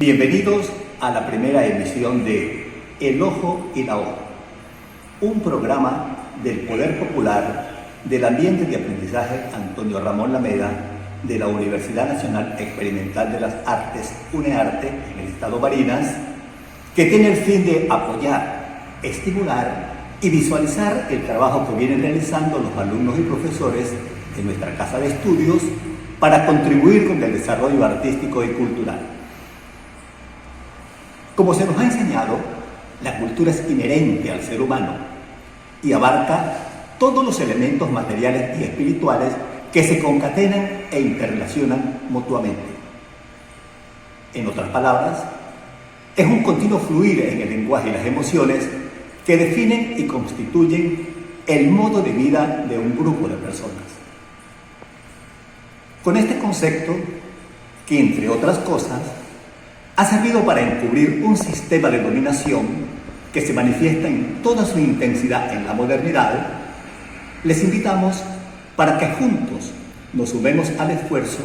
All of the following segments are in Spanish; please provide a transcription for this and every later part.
Bienvenidos a la primera emisión de El Ojo y la Hoja, un programa del Poder Popular del Ambiente de Aprendizaje Antonio Ramón Lameda de la Universidad Nacional Experimental de las Artes, UNEARTE, en el estado Barinas, que tiene el fin de apoyar, estimular y visualizar el trabajo que vienen realizando los alumnos y profesores de nuestra casa de estudios para contribuir con el desarrollo artístico y cultural. Como se nos ha enseñado, la cultura es inherente al ser humano y abarca todos los elementos materiales y espirituales que se concatenan e interrelacionan mutuamente. En otras palabras, es un continuo fluir en el lenguaje y las emociones que definen y constituyen el modo de vida de un grupo de personas. Con este concepto, que entre otras cosas, ha servido para encubrir un sistema de dominación que se manifiesta en toda su intensidad en la modernidad, les invitamos para que juntos nos sumemos al esfuerzo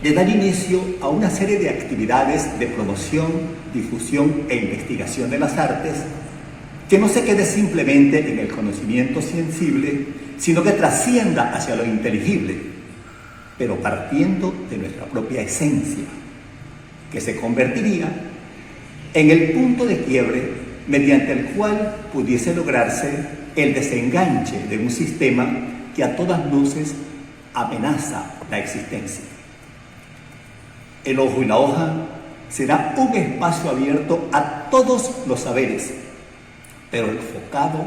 de dar inicio a una serie de actividades de promoción, difusión e investigación de las artes que no se quede simplemente en el conocimiento sensible, sino que trascienda hacia lo inteligible, pero partiendo de nuestra propia esencia, que se convertiría en el punto de quiebre mediante el cual pudiese lograrse el desenganche de un sistema que a todas luces amenaza la existencia. El Ojo y la Hoja será un espacio abierto a todos los saberes, pero enfocado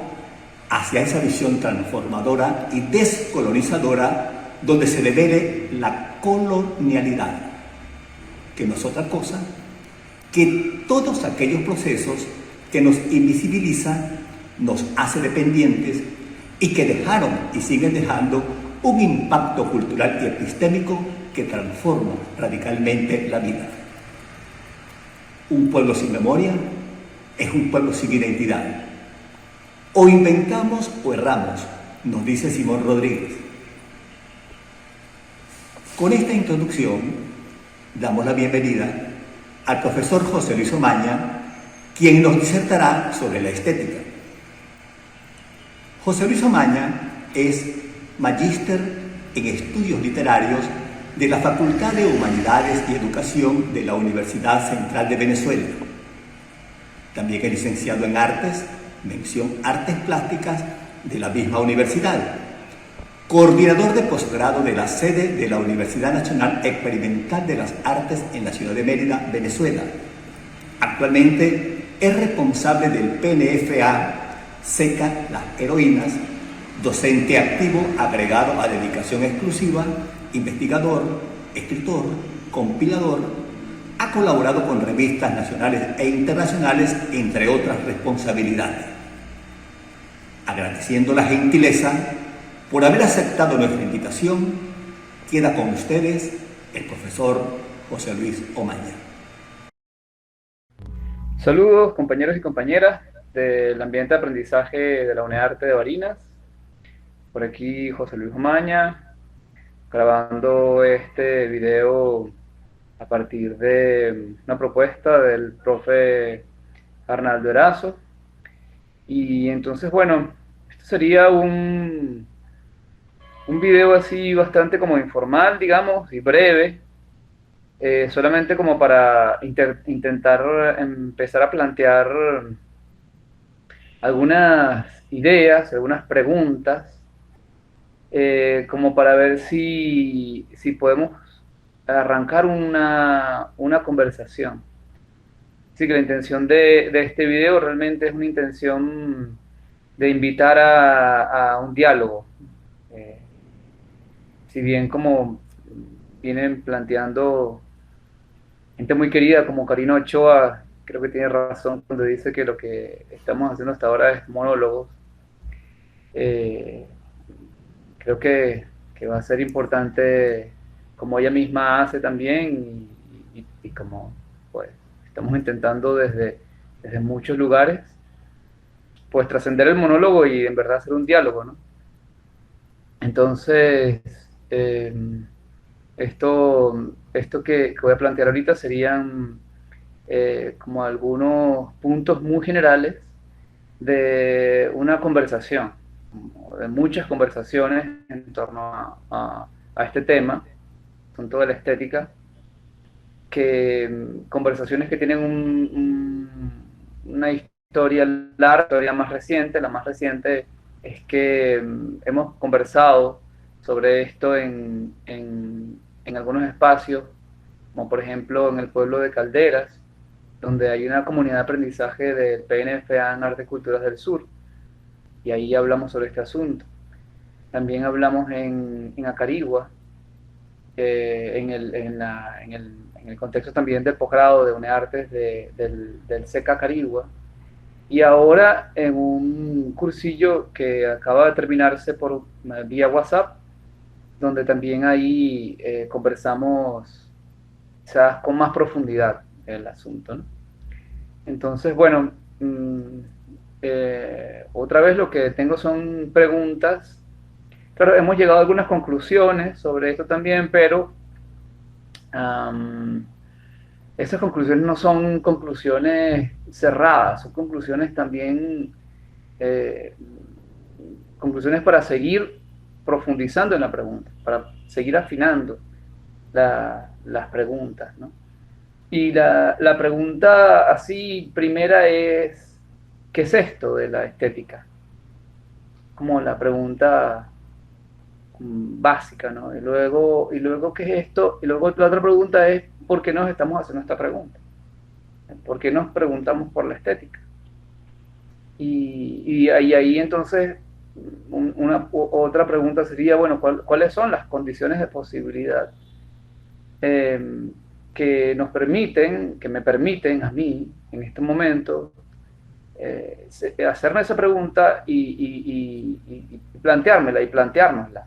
hacia esa visión transformadora y descolonizadora donde se revele la colonialidad, que no es otra cosa que todos aquellos procesos que nos invisibilizan, nos hace dependientes y que dejaron y siguen dejando un impacto cultural y epistémico que transforma radicalmente la vida. Un pueblo sin memoria es un pueblo sin identidad. O inventamos o erramos, nos dice Simón Rodríguez. Con esta introducción, damos la bienvenida al profesor José Luis Omaña, quien nos disertará sobre la estética. José Luis Omaña es magíster en estudios literarios de la Facultad de Humanidades y Educación de la Universidad Central de Venezuela. También es licenciado en Artes, mención Artes Plásticas de la misma universidad. Coordinador de posgrado de la sede de la Universidad Nacional Experimental de las Artes en la ciudad de Mérida, Venezuela. Actualmente es responsable del PNFA SECA Las Heroínas, docente activo agregado a dedicación exclusiva, investigador, escritor, compilador. Ha colaborado con revistas nacionales e internacionales, entre otras responsabilidades. Agradeciendo la gentileza por haber aceptado nuestra invitación, queda con ustedes el profesor José Luis Omaña. Saludos compañeros y compañeras del ambiente de aprendizaje de la UNEARTE de Barinas. Por aquí José Luis Omaña, grabando este video a partir de una propuesta del profe Arnaldo Erazo. Y entonces, bueno, esto sería un video así bastante como informal, digamos, y breve, solamente como para intentar empezar a plantear algunas ideas, algunas preguntas, como para ver si podemos arrancar una conversación. Así que la intención de este video realmente es una intención de invitar a un diálogo. Si bien como vienen planteando gente muy querida como Karina Ochoa, creo que tiene razón cuando dice que lo que estamos haciendo hasta ahora es monólogos. Creo que va a ser importante, como ella misma hace también, y como pues estamos intentando desde muchos lugares, pues trascender el monólogo y en verdad hacer un diálogo, ¿no? Entonces, esto que voy a plantear ahorita serían como algunos puntos muy generales de una conversación, de muchas conversaciones en torno a este tema, asunto de la estética, conversaciones que tienen una historia larga, historia más reciente. La más reciente es que hemos conversado sobre esto en algunos espacios, como por ejemplo en el pueblo de Calderas, donde hay una comunidad de aprendizaje del PNFA en Arte y Culturas del Sur, y ahí hablamos sobre este asunto. También hablamos en Acarigua, en el contexto también del posgrado de UNEARTES del SECA Carigua, y ahora en un cursillo que acaba de terminarse por vía WhatsApp, donde también ahí conversamos quizás con más profundidad el asunto, ¿no? Entonces, bueno, otra vez lo que tengo son preguntas. Claro, hemos llegado a algunas conclusiones sobre esto también, pero esas conclusiones no son conclusiones cerradas, son conclusiones también, eh, conclusiones para seguir profundizando en la pregunta, para seguir afinando las preguntas, ¿no? Y la pregunta así primera es, ¿qué es esto de la estética? Como la pregunta básica, ¿no? Y luego, ¿qué es esto? Y luego la otra pregunta es, ¿por qué nos estamos haciendo esta pregunta? ¿Por qué nos preguntamos por la estética? Y ahí entonces otra pregunta sería, bueno, ¿cuáles son las condiciones de posibilidad que nos permiten, que me permiten a mí, en este momento, hacerme esa pregunta y planteármela y planteárnosla?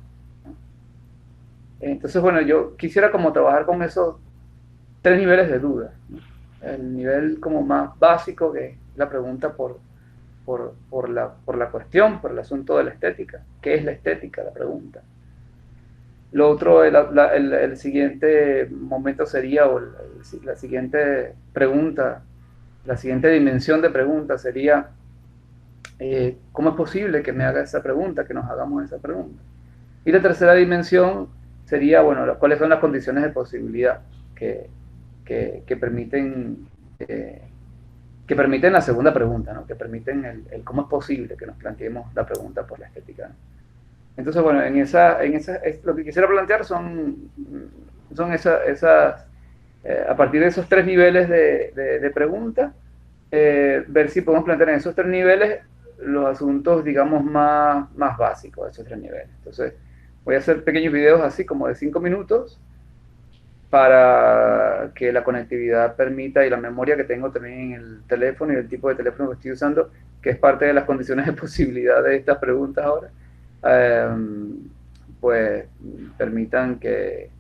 Entonces, bueno, yo quisiera como trabajar con esos tres niveles de duda, ¿no? El nivel como más básico, que es la pregunta por la cuestión, por el asunto de la estética. ¿Qué es la estética? La pregunta. Lo otro, el siguiente momento sería, la siguiente pregunta, la siguiente dimensión de pregunta sería, ¿cómo es posible que me haga esa pregunta, que nos hagamos esa pregunta? Y la tercera dimensión sería, bueno, cuáles son las condiciones de posibilidad que permiten, que permiten la segunda pregunta, ¿no? Que permiten el cómo es posible que nos planteemos la pregunta por la estética, ¿no? Entonces, bueno, lo que quisiera plantear son esas, a partir de esos tres niveles de pregunta, ver si podemos plantear en esos tres niveles los asuntos, digamos, más básicos de esos tres niveles. Entonces, voy a hacer pequeños videos así como de 5 minutos para que la conectividad permita, y la memoria que tengo también en el teléfono y el tipo de teléfono que estoy usando, que es parte de las condiciones de posibilidad de estas preguntas ahora, pues permitan que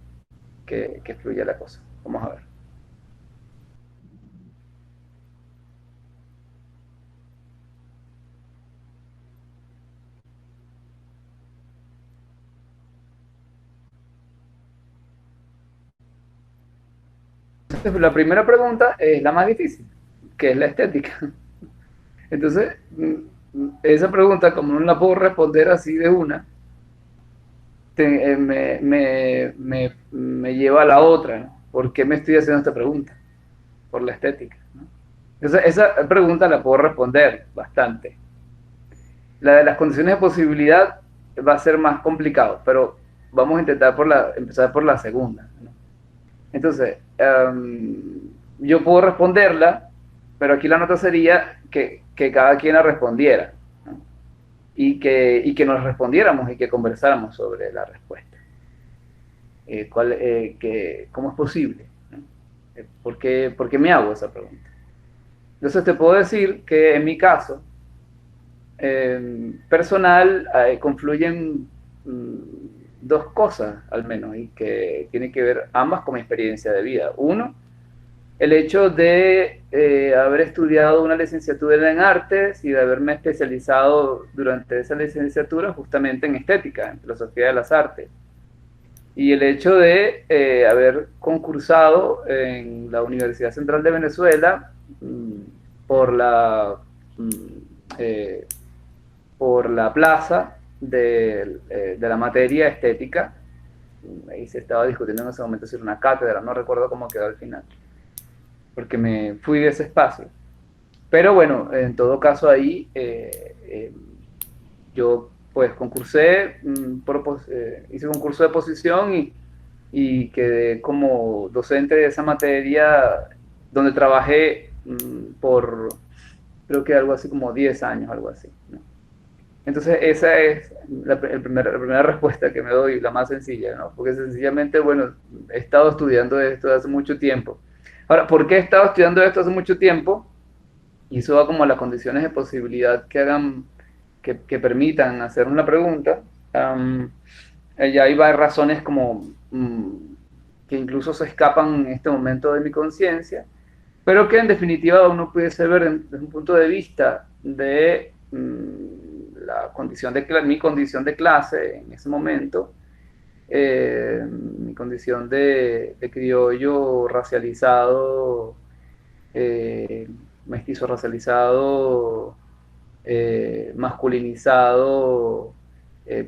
fluya la cosa. Vamos a ver. Entonces, la primera pregunta es la más difícil, que es la estética. Entonces, esa pregunta, como no la puedo responder así de una, me lleva a la otra, ¿no? ¿Por qué me estoy haciendo esta pregunta? Por la estética, ¿no? Entonces, esa pregunta la puedo responder bastante. La de las condiciones de posibilidad va a ser más complicado, pero vamos a intentar empezar por la segunda, ¿no? Entonces, yo puedo responderla, pero aquí la nota sería que cada quien la respondiera, ¿no? Y que nos respondiéramos y que conversáramos sobre la respuesta. ¿Cómo es posible? ¿No? ¿Por qué me hago esa pregunta? Entonces te puedo decir que en mi caso personal confluyen dos cosas al menos, y que tienen que ver ambas con mi experiencia de vida. Uno, el hecho de haber estudiado una licenciatura en artes y de haberme especializado durante esa licenciatura justamente en estética, en filosofía de las artes. Y el hecho de haber concursado en la Universidad Central de Venezuela por la, mm, eh, por la plaza de la materia estética. Ahí se estaba discutiendo en ese momento si era una cátedra, no recuerdo cómo quedó al final, porque me fui de ese espacio. Pero bueno, en todo caso ahí yo pues concursé, hice concurso de posición y quedé como docente de esa materia donde trabajé por creo que algo así como 10 años, algo así, ¿no? Entonces esa es la primera respuesta que me doy, la más sencilla, ¿no? Porque sencillamente, bueno, he estado estudiando esto desde hace mucho tiempo. Ahora, ¿por qué he estado estudiando esto hace mucho tiempo? Y eso va como a las condiciones de posibilidad que hagan, que permitan hacernos la pregunta. Ya hay varias razones como que incluso se escapan en este momento de mi conciencia, pero que en definitiva uno pudiese ver desde un punto de vista de la condición de mi condición de clase en ese momento, mi condición de criollo racializado, eh, mestizo racializado, masculinizado,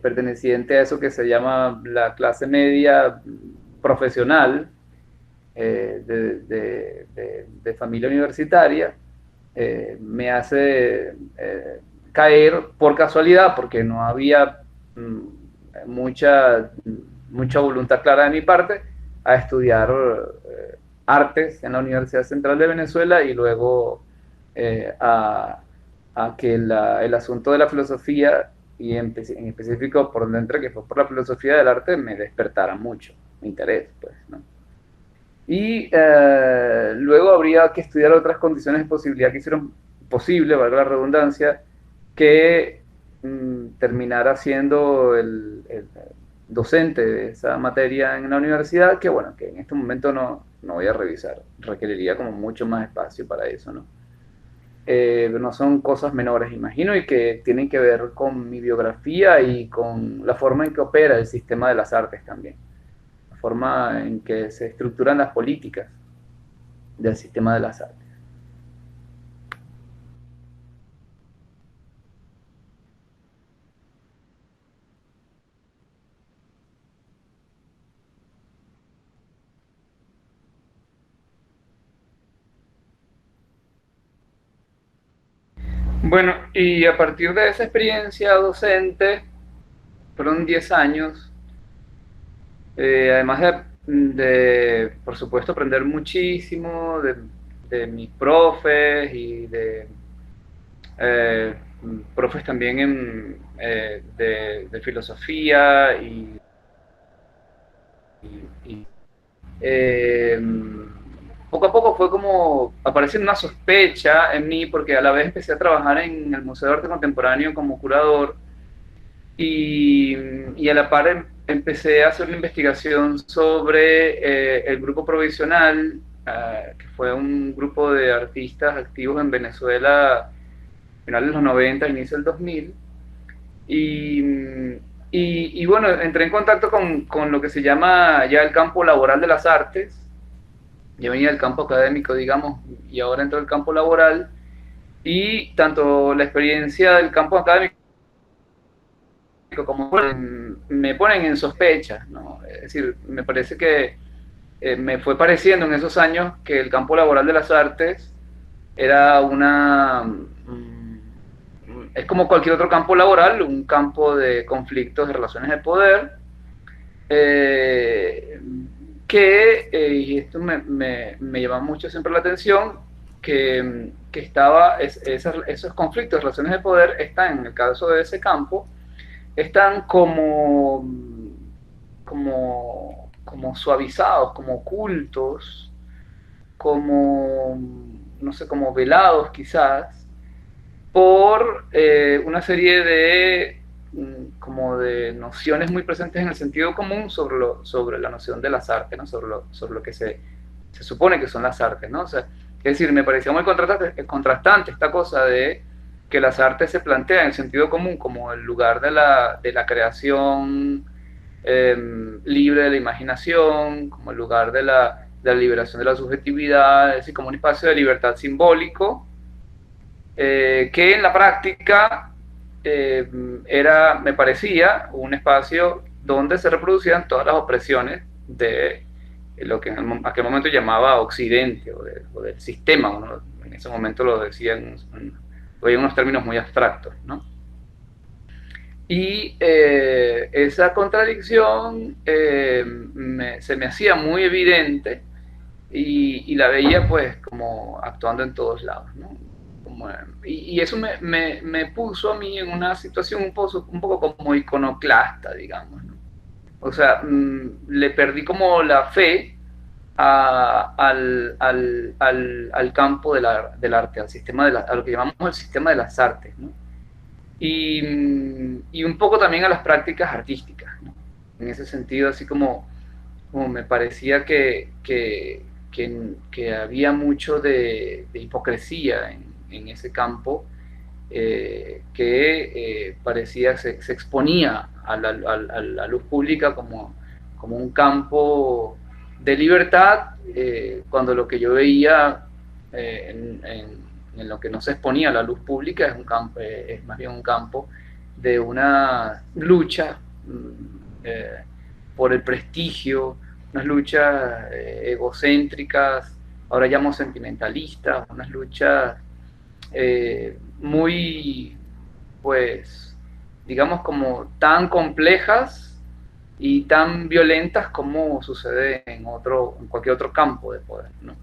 perteneciente a eso que se llama la clase media profesional, de familia universitaria, me hace caer por casualidad, porque no había mucha, mucha voluntad clara de mi parte, a estudiar artes en la Universidad Central de Venezuela y luego eh, a, a, que el asunto de la filosofía y en específico por donde entré, que fue por la filosofía del arte, me despertara mucho mi interés, pues, ¿no? Y luego habría que estudiar otras condiciones de posibilidad que hicieron posible, valga la redundancia, que terminara siendo el docente de esa materia en la universidad, que bueno, que en este momento no voy a revisar, requeriría como mucho más espacio para eso, ¿no? No son cosas menores, imagino, y que tienen que ver con mi biografía y con la forma en que opera el sistema de las artes también, la forma en que se estructuran las políticas del sistema de las artes. Bueno, y a partir de esa experiencia docente, fueron 10 años, además por supuesto, aprender muchísimo de mis profes y eh, profes también de filosofía y eh, poco a poco fue como apareciendo una sospecha en mí, porque a la vez empecé a trabajar en el Museo de Arte Contemporáneo como curador y a la par empecé a hacer una investigación sobre el grupo provisional, que fue un grupo de artistas activos en Venezuela a finales de los 90, inicio del 2000. Y, y bueno, entré en contacto con lo que se llama ya el campo laboral de las artes. Yo venía del campo académico, digamos, y ahora entro al campo laboral. Y tanto la experiencia del campo académico como me ponen en sospecha, ¿no? Es decir, me parece que me fue pareciendo en esos años que el campo laboral de las artes era es como cualquier otro campo laboral, un campo de conflictos, de relaciones de poder, eh, y esto me llama mucho siempre la atención, que esos conflictos, relaciones de poder, están en el caso de ese campo, están como suavizados, como ocultos, como, no sé, como velados quizás, por una serie como de nociones muy presentes en el sentido común sobre la noción de las artes, ¿no? Sobre lo que se supone que son las artes, ¿no? O sea, es decir, me parecía muy contrastante esta cosa de que las artes se plantean en el sentido común como el lugar de la creación libre de la imaginación, como el lugar de la liberación de la subjetividad, es decir, como un espacio de libertad simbólico, que en la práctica me parecía un espacio donde se reproducían todas las opresiones de lo que en aquel momento llamaba Occidente o del sistema. Uno en ese momento lo decía en unos términos muy abstractos, ¿no? Y esa contradicción se me hacía muy evidente y la veía pues como actuando en todos lados, ¿no? Y eso me puso a mí en una situación un poco como iconoclasta, digamos, ¿no? O sea, le perdí como la fe al campo del arte, al sistema a lo que llamamos el sistema de las artes, ¿no? Y un poco también a las prácticas artísticas, ¿no? En ese sentido, así como me parecía que había mucho de hipocresía en ese campo, que parecía se exponía a la luz pública como un campo de libertad, cuando lo que yo veía en lo que no se exponía a la luz pública es más bien un campo de una lucha por el prestigio, unas luchas egocéntricas, ahora llamo sentimentalistas, unas luchas muy, pues, digamos, como tan complejas y tan violentas como sucede en cualquier otro campo de poder, ¿no?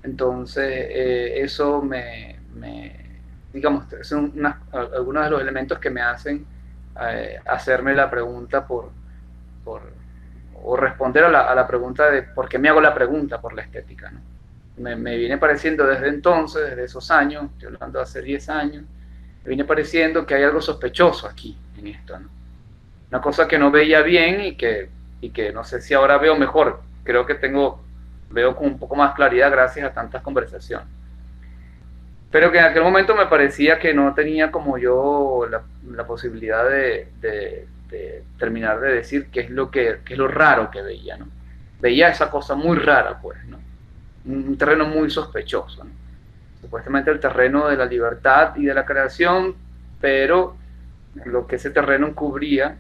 Entonces, eso digamos, son algunos de los elementos que me hacen hacerme la pregunta o responder a la pregunta de por qué me hago la pregunta por la estética, ¿no? Me viene pareciendo desde entonces, desde esos años, estoy hablando de hace 10 años, me viene pareciendo que hay algo sospechoso aquí, en esto, ¿no? Una cosa que no veía bien y que no sé si ahora veo mejor. Creo que veo con un poco más claridad gracias a tantas conversaciones. Pero que en aquel momento me parecía que no tenía como yo la posibilidad de terminar de decir qué es lo raro que veía, ¿no? Veía esa cosa muy rara, pues, ¿no? Un terreno muy sospechoso, ¿no? Supuestamente el terreno de la libertad y de la creación, pero lo que ese terreno encubría,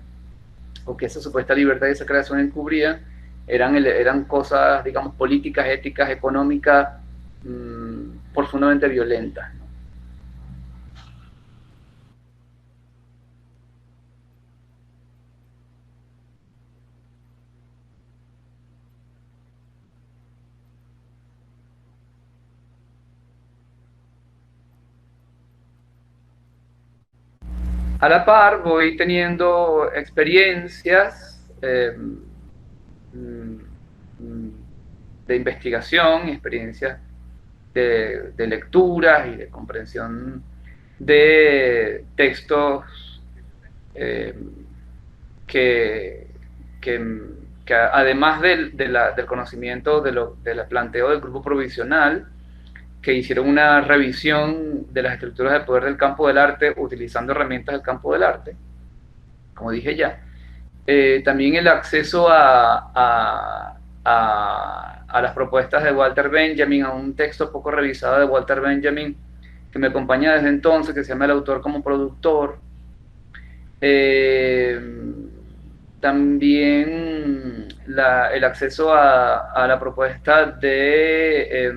o que esa supuesta libertad y esa creación encubría, eran cosas, digamos, políticas, éticas, económicas, profundamente violentas, ¿no? A la par voy teniendo experiencias de investigación, experiencias de lecturas y de comprensión de textos eh, que, que, que, además del conocimiento del planteo del grupo provisional, que hicieron una revisión de las estructuras de poder del campo del arte utilizando herramientas del campo del arte, como dije ya. También el acceso a las propuestas de Walter Benjamin, a un texto poco revisado de Walter Benjamin, que me acompaña desde entonces, que se llama El autor como productor. También el acceso a la propuesta de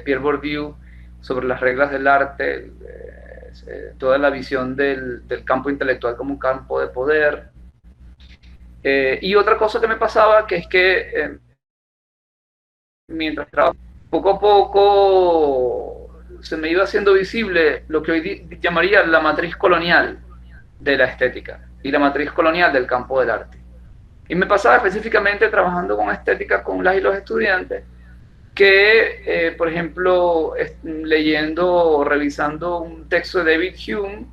Pierre Bourdieu sobre las reglas del arte, toda la visión del campo intelectual como un campo de poder. Y otra cosa que me pasaba, que es que mientras trabajaba, poco a poco se me iba haciendo visible lo que hoy llamaría la matriz colonial de la estética y la matriz colonial del campo del arte. Y me pasaba específicamente trabajando con estética con las y los estudiantes, que, por ejemplo, leyendo o revisando un texto de David Hume,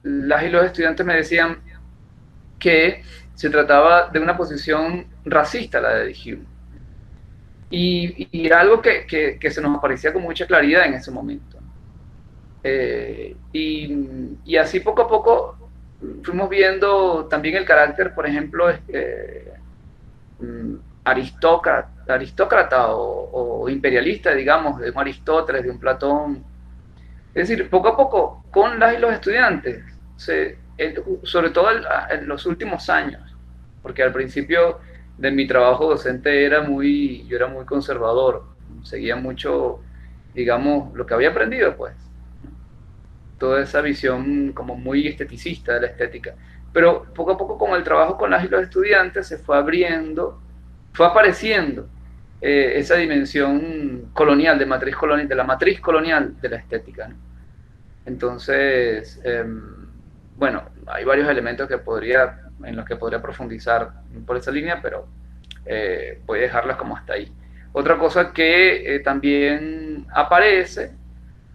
las y los estudiantes me decían que se trataba de una posición racista, la de Hume. Y era algo que se nos aparecía con mucha claridad en ese momento. Y así poco a poco fuimos viendo también el carácter, por ejemplo, aristócrata o imperialista, digamos, de un Aristóteles, de un Platón. Es decir, poco a poco, con las y los estudiantes, sobre todo en los últimos años, porque al principio de mi trabajo docente yo era muy conservador, seguía mucho, digamos, lo que había aprendido, pues, toda esa visión como muy esteticista de la estética. Pero poco a poco con el trabajo con las y los estudiantes se fue abriendo, fue apareciendo esa dimensión colonial, de la matriz colonial de la estética, ¿no? Entonces, bueno, hay varios elementos en los que podría profundizar por esa línea, pero voy a dejarlas como hasta ahí. Otra cosa que también aparece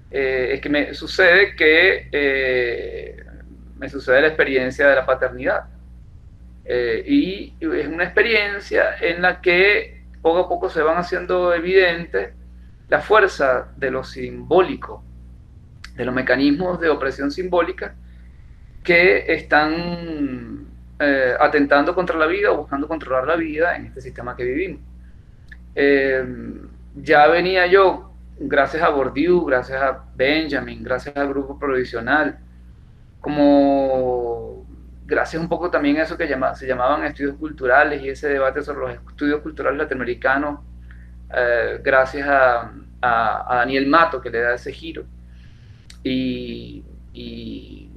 es que me sucede la experiencia de la paternidad. Y es una experiencia en la que poco a poco se van haciendo evidentes la fuerza de lo simbólico, de los mecanismos de opresión simbólica que están atentando contra la vida o buscando controlar la vida en este sistema que vivimos. Ya venía yo, gracias a Bourdieu, gracias a Benjamin, gracias al grupo provisional, como gracias un poco también a eso que se llamaban estudios culturales y ese debate sobre los estudios culturales latinoamericanos, gracias a Daniel Mato, que le da ese giro. Y, y,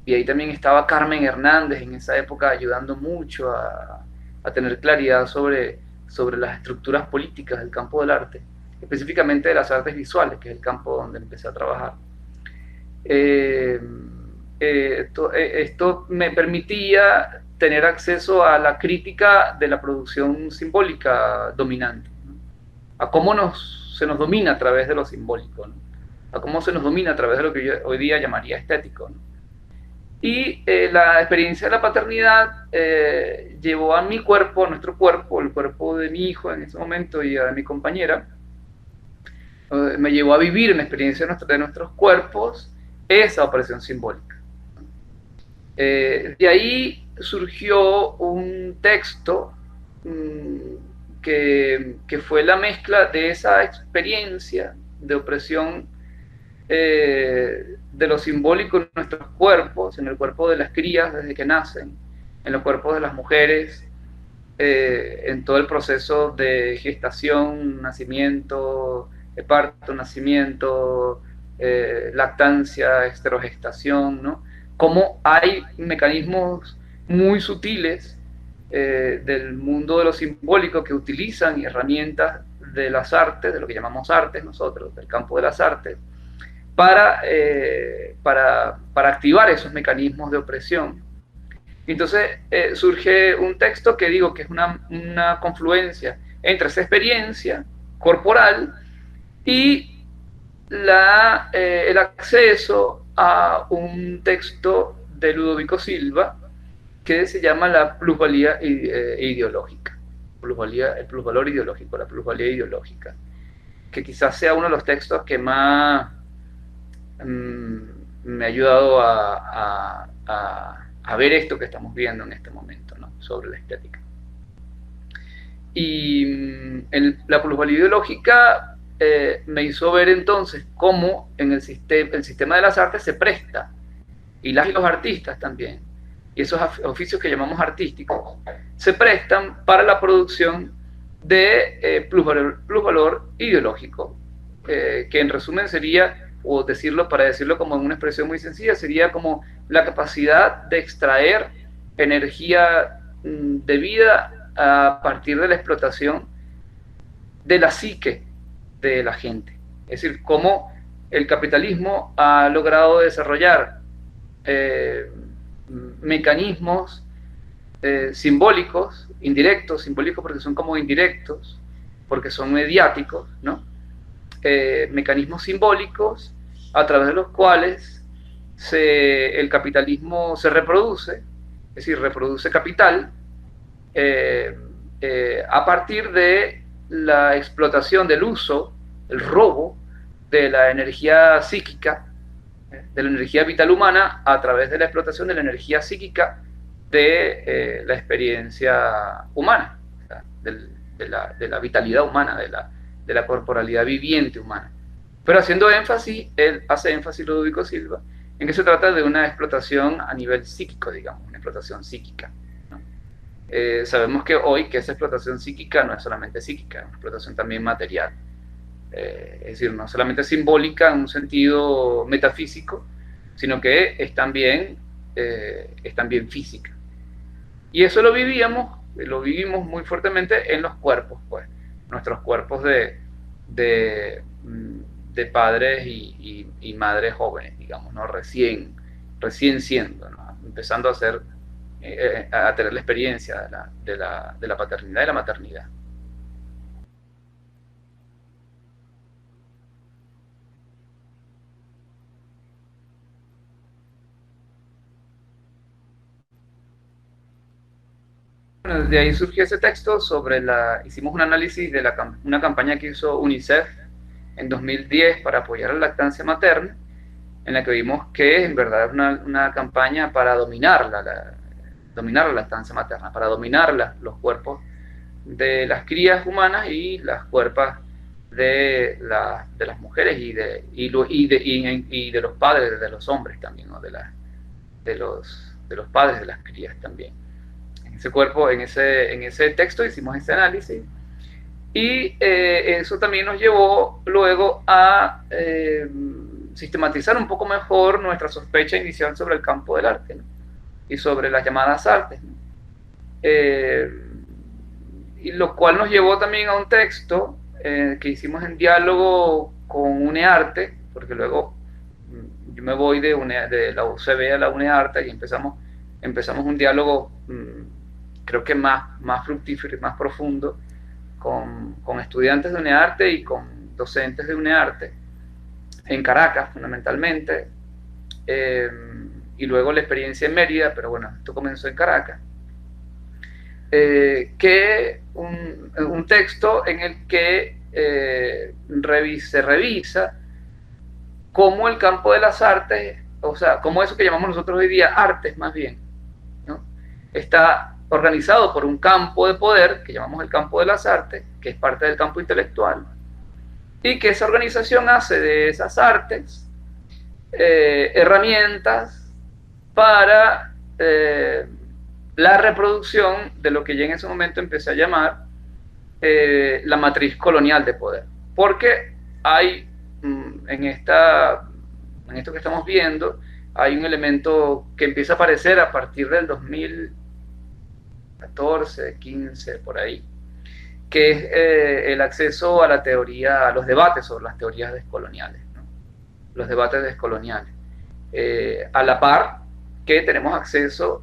y ahí también estaba Carmen Hernández en esa época ayudando mucho a tener claridad sobre las estructuras políticas del campo del arte, específicamente de las artes visuales, que es el campo donde empecé a trabajar. Esto me permitía tener acceso a la crítica de la producción simbólica dominante, ¿no? A cómo se nos domina a través de lo simbólico, ¿no? A cómo se nos domina a través de lo que yo hoy día llamaría estético, ¿no? Y la experiencia de la paternidad llevó a mi cuerpo, a nuestro cuerpo, el cuerpo de mi hijo en ese momento y a de mi compañera, me llevó a vivir en la experiencia de nuestros cuerpos esa operación simbólica. De ahí surgió un texto que fue la mezcla de esa experiencia de opresión de lo simbólico en nuestros cuerpos, en el cuerpo de las crías desde que nacen, en los cuerpos de las mujeres, en todo el proceso de gestación, nacimiento, parto, nacimiento, lactancia, esterogestación, ¿no? Cómo hay mecanismos muy sutiles del mundo de lo simbólico que utilizan herramientas de las artes, de lo que llamamos artes nosotros, del campo de las artes, para activar esos mecanismos de opresión. Entonces surge un texto que digo que es una confluencia entre esa experiencia corporal y el acceso a un texto de Ludovico Silva que se llama la plusvalía ideológica, el plusvalor ideológico, la plusvalía ideológica, que quizás sea uno de los textos que más me ha ayudado a ver esto que estamos viendo en este momento, ¿no? Sobre la estética. Y la plusvalía ideológica me hizo ver entonces cómo en el sistema de las artes se presta, y los artistas también, y esos oficios que llamamos artísticos, se prestan para la producción de plusvalor ideológico, que en resumen sería, o para decirlo como en una expresión muy sencilla, sería como la capacidad de extraer energía de vida a partir de la explotación de la psique de la gente. Es decir, cómo el capitalismo ha logrado desarrollar mecanismos simbólicos, indirectos, simbólicos porque son como indirectos, porque son mediáticos, ¿no? Mecanismos simbólicos a través de los cuales el capitalismo se reproduce, es decir, reproduce capital a partir de la explotación del uso, el robo de la energía psíquica de la energía vital humana a través de la explotación de la energía psíquica de la experiencia humana, o sea, de la vitalidad humana, de la corporalidad viviente humana. Pero haciendo énfasis, él hace énfasis, Ludovico Silva, en que se trata de una explotación a nivel psíquico, digamos, una explotación psíquica, ¿no? Sabemos que hoy que esa explotación psíquica no es solamente psíquica, es una explotación también material. Es decir, no solamente simbólica en un sentido metafísico, sino que es también física. Y eso lo vivimos muy fuertemente en los cuerpos, pues, nuestros cuerpos de padres y madres jóvenes, digamos, ¿no? Recién siendo, ¿no? Empezando a tener la experiencia de la paternidad y la maternidad. Bueno, de ahí surgió ese texto hicimos un análisis de una campaña que hizo UNICEF en 2010 para apoyar la lactancia materna, en la que vimos que en verdad es una campaña para dominar la lactancia materna, para dominar los cuerpos de las crías humanas y las cuerpos de las mujeres y de los padres, de los hombres también, ¿no? de los padres de las crías también. En ese texto hicimos ese análisis y eso también nos llevó luego a sistematizar un poco mejor nuestra sospecha inicial sobre el campo del arte, ¿no? Y sobre las llamadas artes, ¿no? Y lo cual nos llevó también a un texto que hicimos en diálogo con UNEARTE, porque luego yo me voy de la UCB a la UNEARTE y empezamos un diálogo creo que más fructífero y más profundo con estudiantes de UNEARTE y con docentes de UNEARTE en Caracas fundamentalmente, y luego la experiencia en Mérida, pero bueno, esto comenzó en Caracas, que un texto en el que se revisa cómo el campo de las artes, o sea, cómo eso que llamamos nosotros hoy día artes más bien, ¿no? Está organizado por un campo de poder que llamamos el campo de las artes, que es parte del campo intelectual, y que esa organización hace de esas artes herramientas para la reproducción de lo que ya en ese momento empecé a llamar la matriz colonial de poder. Porque hay en esto que estamos viendo, hay un elemento que empieza a aparecer a partir del 2014, 15, por ahí, que es el acceso a la teoría, a los debates sobre las teorías descoloniales, ¿no? Los debates descoloniales. A la par que tenemos acceso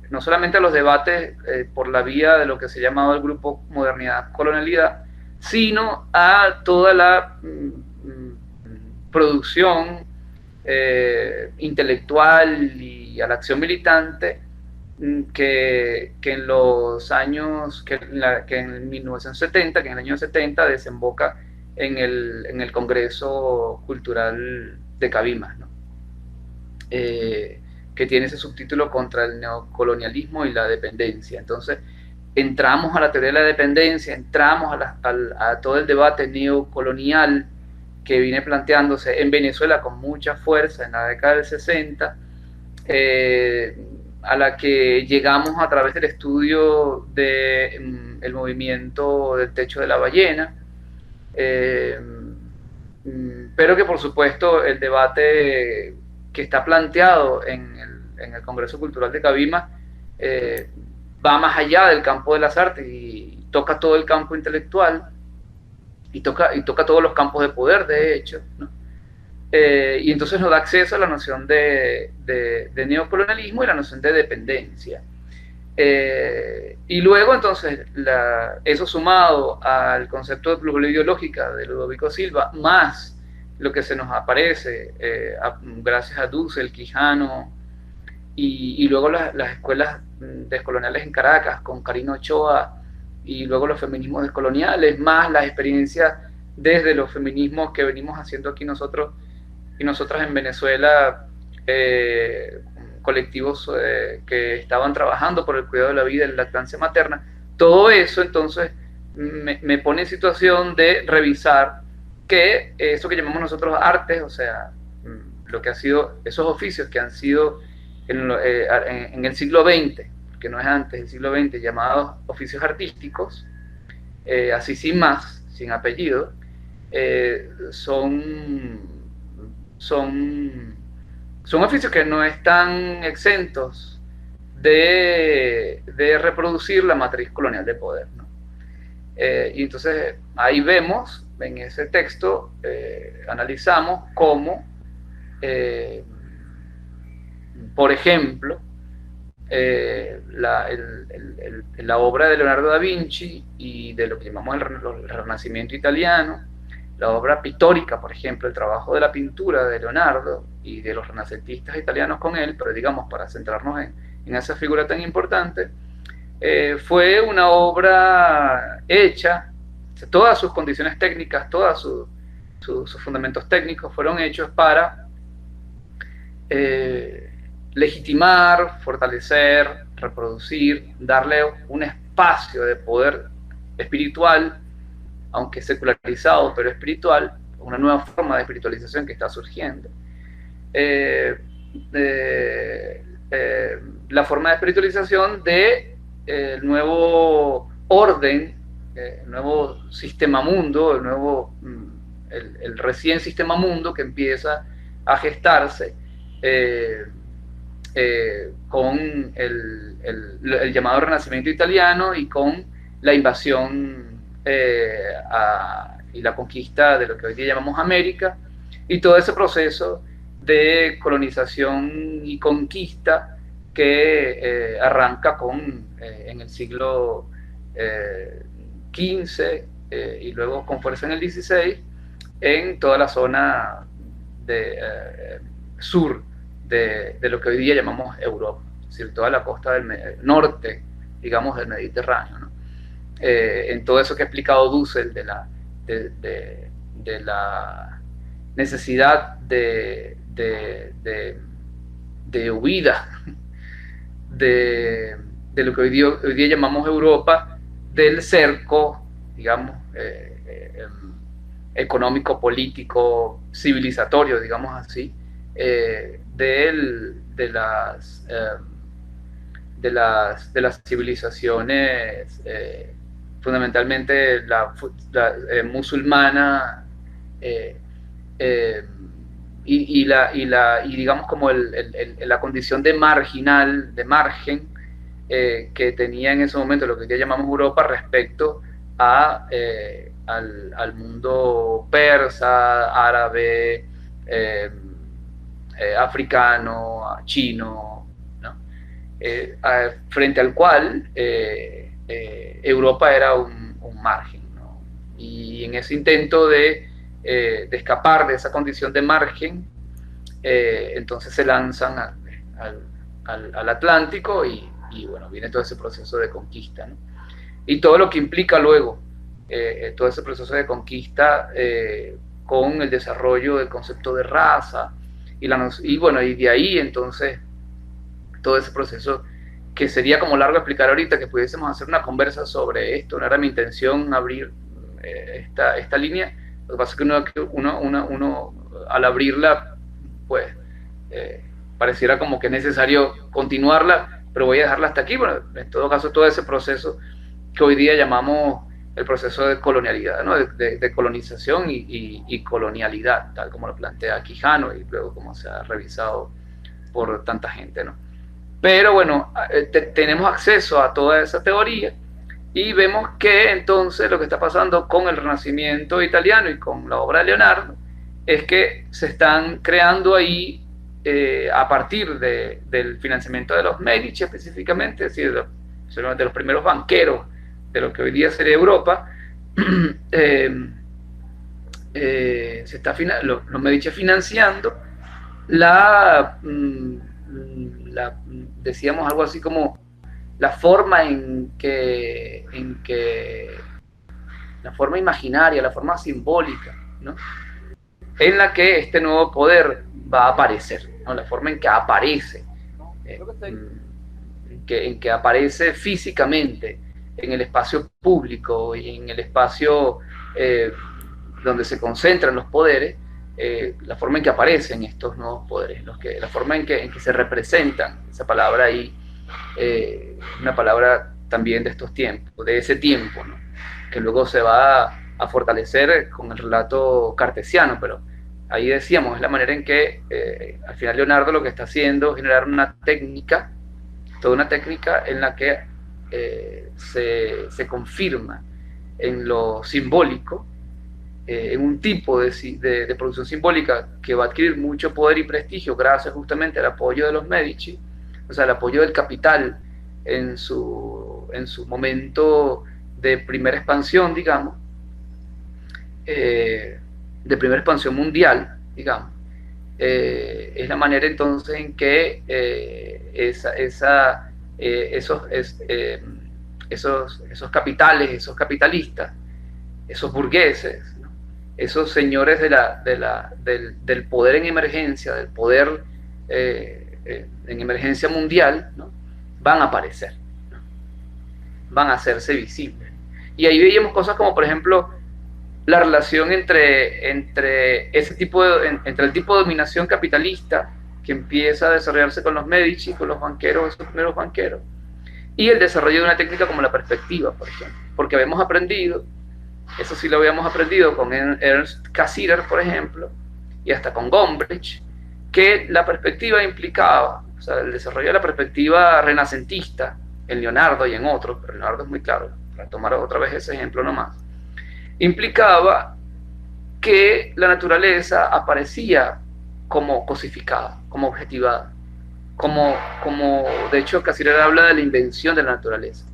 no solamente a los debates por la vía de lo que se ha llamado el grupo Modernidad-Colonialidad, sino a toda la producción intelectual y a la acción militante que en los años, que en 1970, que en el año 70 desemboca en el Congreso Cultural de Cabimas, ¿no? Que tiene ese subtítulo contra el neocolonialismo y la dependencia. Entonces, entramos a la teoría de la dependencia, entramos a todo el debate neocolonial que viene planteándose en Venezuela con mucha fuerza en la década del 60, a la que llegamos a través del estudio del movimiento del techo de la ballena, pero que por supuesto el debate que está planteado en el Congreso Cultural de Cabimas va más allá del campo de las artes y toca todo el campo intelectual y toca todos los campos de poder, de hecho, ¿no? Y entonces nos da acceso a la noción de neocolonialismo y la noción de dependencia. Y luego entonces eso sumado al concepto de pluralidad ideológica de Ludovico Silva, más lo que se nos aparece gracias a Dussel, Quijano y luego las escuelas descoloniales en Caracas con Karina Ochoa y luego los feminismos descoloniales, más las experiencias desde los feminismos que venimos haciendo aquí nosotros y nosotras en Venezuela, colectivos que estaban trabajando por el cuidado de la vida y la lactancia materna. Todo eso entonces me pone en situación de revisar que eso que llamamos nosotros artes, o sea, lo que ha sido esos oficios que han sido en el siglo XX, que no es antes, el siglo XX, llamados oficios artísticos, así sin más, sin apellido, son oficios que no están exentos de reproducir la matriz colonial de poder, ¿no? Y entonces ahí vemos, en ese texto, analizamos cómo, por ejemplo, la obra de Leonardo da Vinci y de lo que llamamos el Renacimiento italiano, la obra pictórica, por ejemplo, el trabajo de la pintura de Leonardo y de los renacentistas italianos con él, pero digamos para centrarnos en esa figura tan importante, fue una obra hecha, todas sus condiciones técnicas, todos sus fundamentos técnicos fueron hechos para legitimar, fortalecer, reproducir, darle un espacio de poder espiritual, aunque secularizado, pero espiritual, una nueva forma de espiritualización que está surgiendo. La forma de espiritualización de el nuevo orden, el nuevo sistema mundo, el recién sistema mundo que empieza a gestarse con el llamado Renacimiento italiano y con la invasión y la conquista de lo que hoy día llamamos América, y todo ese proceso de colonización y conquista que arranca en el siglo XV y luego con fuerza en el XVI en toda la zona sur de lo que hoy día llamamos Europa, es decir, toda la costa del norte, digamos, del Mediterráneo, ¿no? En todo eso que ha explicado Dussel de la necesidad de huida de lo que hoy día llamamos Europa, del cerco, digamos, económico, político, civilizatorio, digamos así, de las civilizaciones, fundamentalmente la musulmana, y digamos como la condición de marginal, de margen, que tenía en ese momento lo que ya llamamos Europa respecto al mundo persa, árabe, africano, chino, ¿no? Frente al cual Europa era un margen, ¿no? Y en ese intento de escapar de esa condición de margen, entonces se lanzan al Atlántico y bueno, viene todo ese proceso de conquista, ¿no? Y todo lo que implica luego todo ese proceso de conquista con el desarrollo del concepto de raza y bueno, y de ahí entonces todo ese proceso que sería como largo explicar ahorita, que pudiésemos hacer una conversa sobre esto. No era mi intención abrir esta línea. Lo que pasa es que uno al abrirla, pues pareciera como que es necesario continuarla, pero voy a dejarla hasta aquí. Bueno, en todo caso, todo ese proceso que hoy día llamamos el proceso de colonialidad, ¿no? de colonización y colonialidad, tal como lo plantea Quijano y luego como se ha revisado por tanta gente, ¿no? Pero bueno, tenemos acceso a toda esa teoría y vemos que entonces lo que está pasando con el Renacimiento italiano y con la obra de Leonardo es que se están creando ahí, a partir del financiamiento de los Medici específicamente, es decir, de los primeros banqueros de lo que hoy día sería Europa, se está los Medici financiando decíamos algo así como la forma la forma imaginaria, la forma simbólica, ¿no? en la que este nuevo poder va a aparecer, ¿no? La forma en que aparece, en que aparece físicamente en el espacio público y en el espacio donde se concentran los poderes, la forma en que aparecen estos nuevos poderes, la forma en que se representan. Esa palabra ahí, una palabra también de estos tiempos, de ese tiempo, ¿no? Que luego se va a fortalecer con el relato cartesiano, pero ahí decíamos, es la manera en que al final Leonardo lo que está haciendo es generar una técnica, toda una técnica en la que se confirma en lo simbólico, en un tipo de producción simbólica que va a adquirir mucho poder y prestigio gracias justamente al apoyo de los Medici, o sea, el apoyo del capital en su momento de primera expansión, digamos, de primera expansión mundial, digamos. Es la manera entonces en que esos capitales, esos capitalistas, esos burgueses, ¿no? Esos señores del poder en emergencia, del poder en emergencia mundial, ¿no? Van a aparecer, ¿no? Van a hacerse visibles. Y ahí veíamos cosas como, por ejemplo, la relación entre el tipo de dominación capitalista que empieza a desarrollarse con los Medici, con los banqueros, esos primeros banqueros, y el desarrollo de una técnica como la perspectiva, por ejemplo, porque habíamos aprendido, eso sí lo habíamos aprendido con Ernst Cassirer, por ejemplo, y hasta con Gombrich, que la perspectiva implicaba, o sea, el desarrollo de la perspectiva renacentista en Leonardo y en otros, pero Leonardo es muy claro, para tomar otra vez ese ejemplo nomás, implicaba que la naturaleza aparecía como cosificada, como objetivada, como de hecho Cassirer habla de la invención de la naturaleza.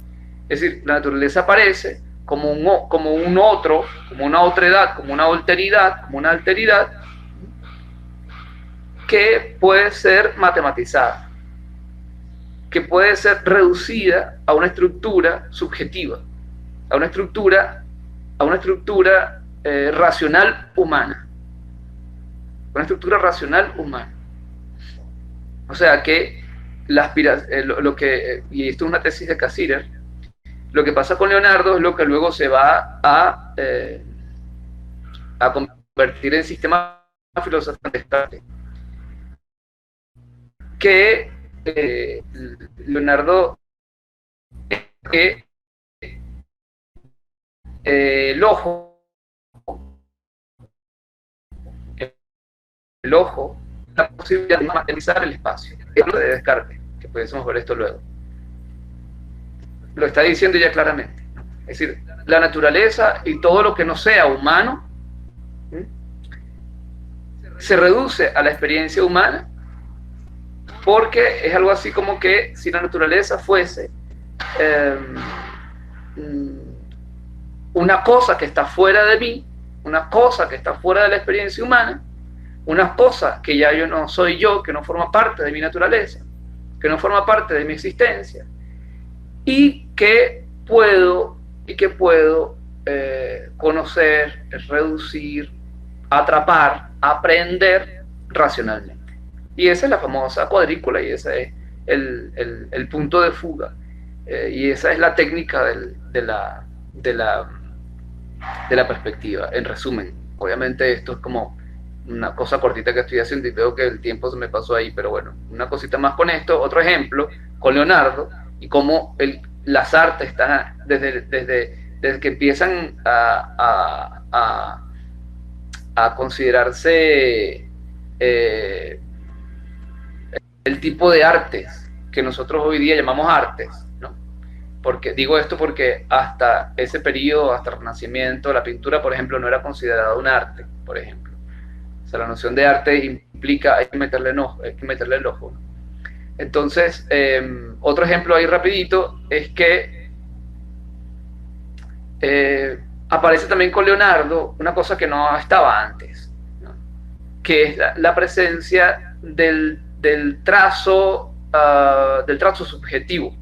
Es decir, la naturaleza aparece como un otro, como una otredad, como una alteridad que puede ser matematizada, que puede ser reducida a una estructura subjetiva, a una estructura racional humana. Una estructura racional humana. O sea que y esto es una tesis de Cassirer, lo que pasa con Leonardo es lo que luego se va a convertir en sistema filosófico que Leonardo que el ojo, la posibilidad de materializar el espacio. Es lo de Descartes, que pudiésemos ver esto luego. Lo está diciendo ya claramente. Es decir, la naturaleza y todo lo que no sea humano se reduce a la experiencia humana, porque es algo así como que si la naturaleza fuese una cosa que está fuera de mí, una cosa que está fuera de la experiencia humana, una cosa que ya yo no soy yo, que no forma parte de mi naturaleza, que no forma parte de mi existencia, y que puedo conocer, reducir, atrapar, aprender racionalmente. Y esa es la famosa cuadrícula, y ese es el punto de fuga, y esa es la técnica de la perspectiva. En resumen, obviamente esto es como una cosa cortita que estoy haciendo y veo que el tiempo se me pasó ahí, pero bueno, una cosita más con esto. Otro ejemplo con Leonardo y cómo las artes están desde que empiezan a considerarse el tipo de artes que nosotros hoy día llamamos artes, ¿no? Porque digo esto porque hasta ese periodo, hasta el Renacimiento, la pintura, por ejemplo, no era considerada un arte, por ejemplo. O sea, la noción de arte implica, hay que meterle el ojo, ¿no? Entonces, otro ejemplo ahí rapidito es que aparece también con Leonardo una cosa que no estaba antes, ¿no? Que es la presencia del trazo subjetivo.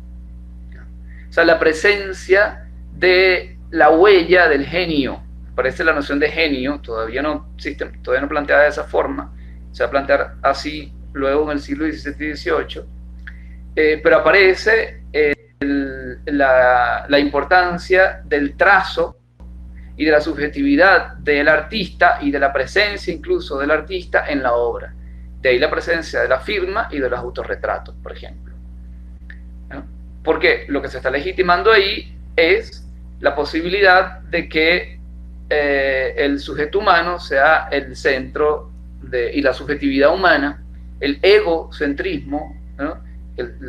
O sea, la presencia de la huella del genio, aparece la noción de genio, todavía no existe, todavía no planteada de esa forma, se va a plantear así luego en el siglo XVII y XVIII, pero aparece la importancia del trazo y de la subjetividad del artista y de la presencia incluso del artista en la obra. De ahí la presencia de la firma y de los autorretratos, por ejemplo. ¿No? Porque lo que se está legitimando ahí es la posibilidad de que el sujeto humano sea el centro y la subjetividad humana, el egocentrismo, ¿no?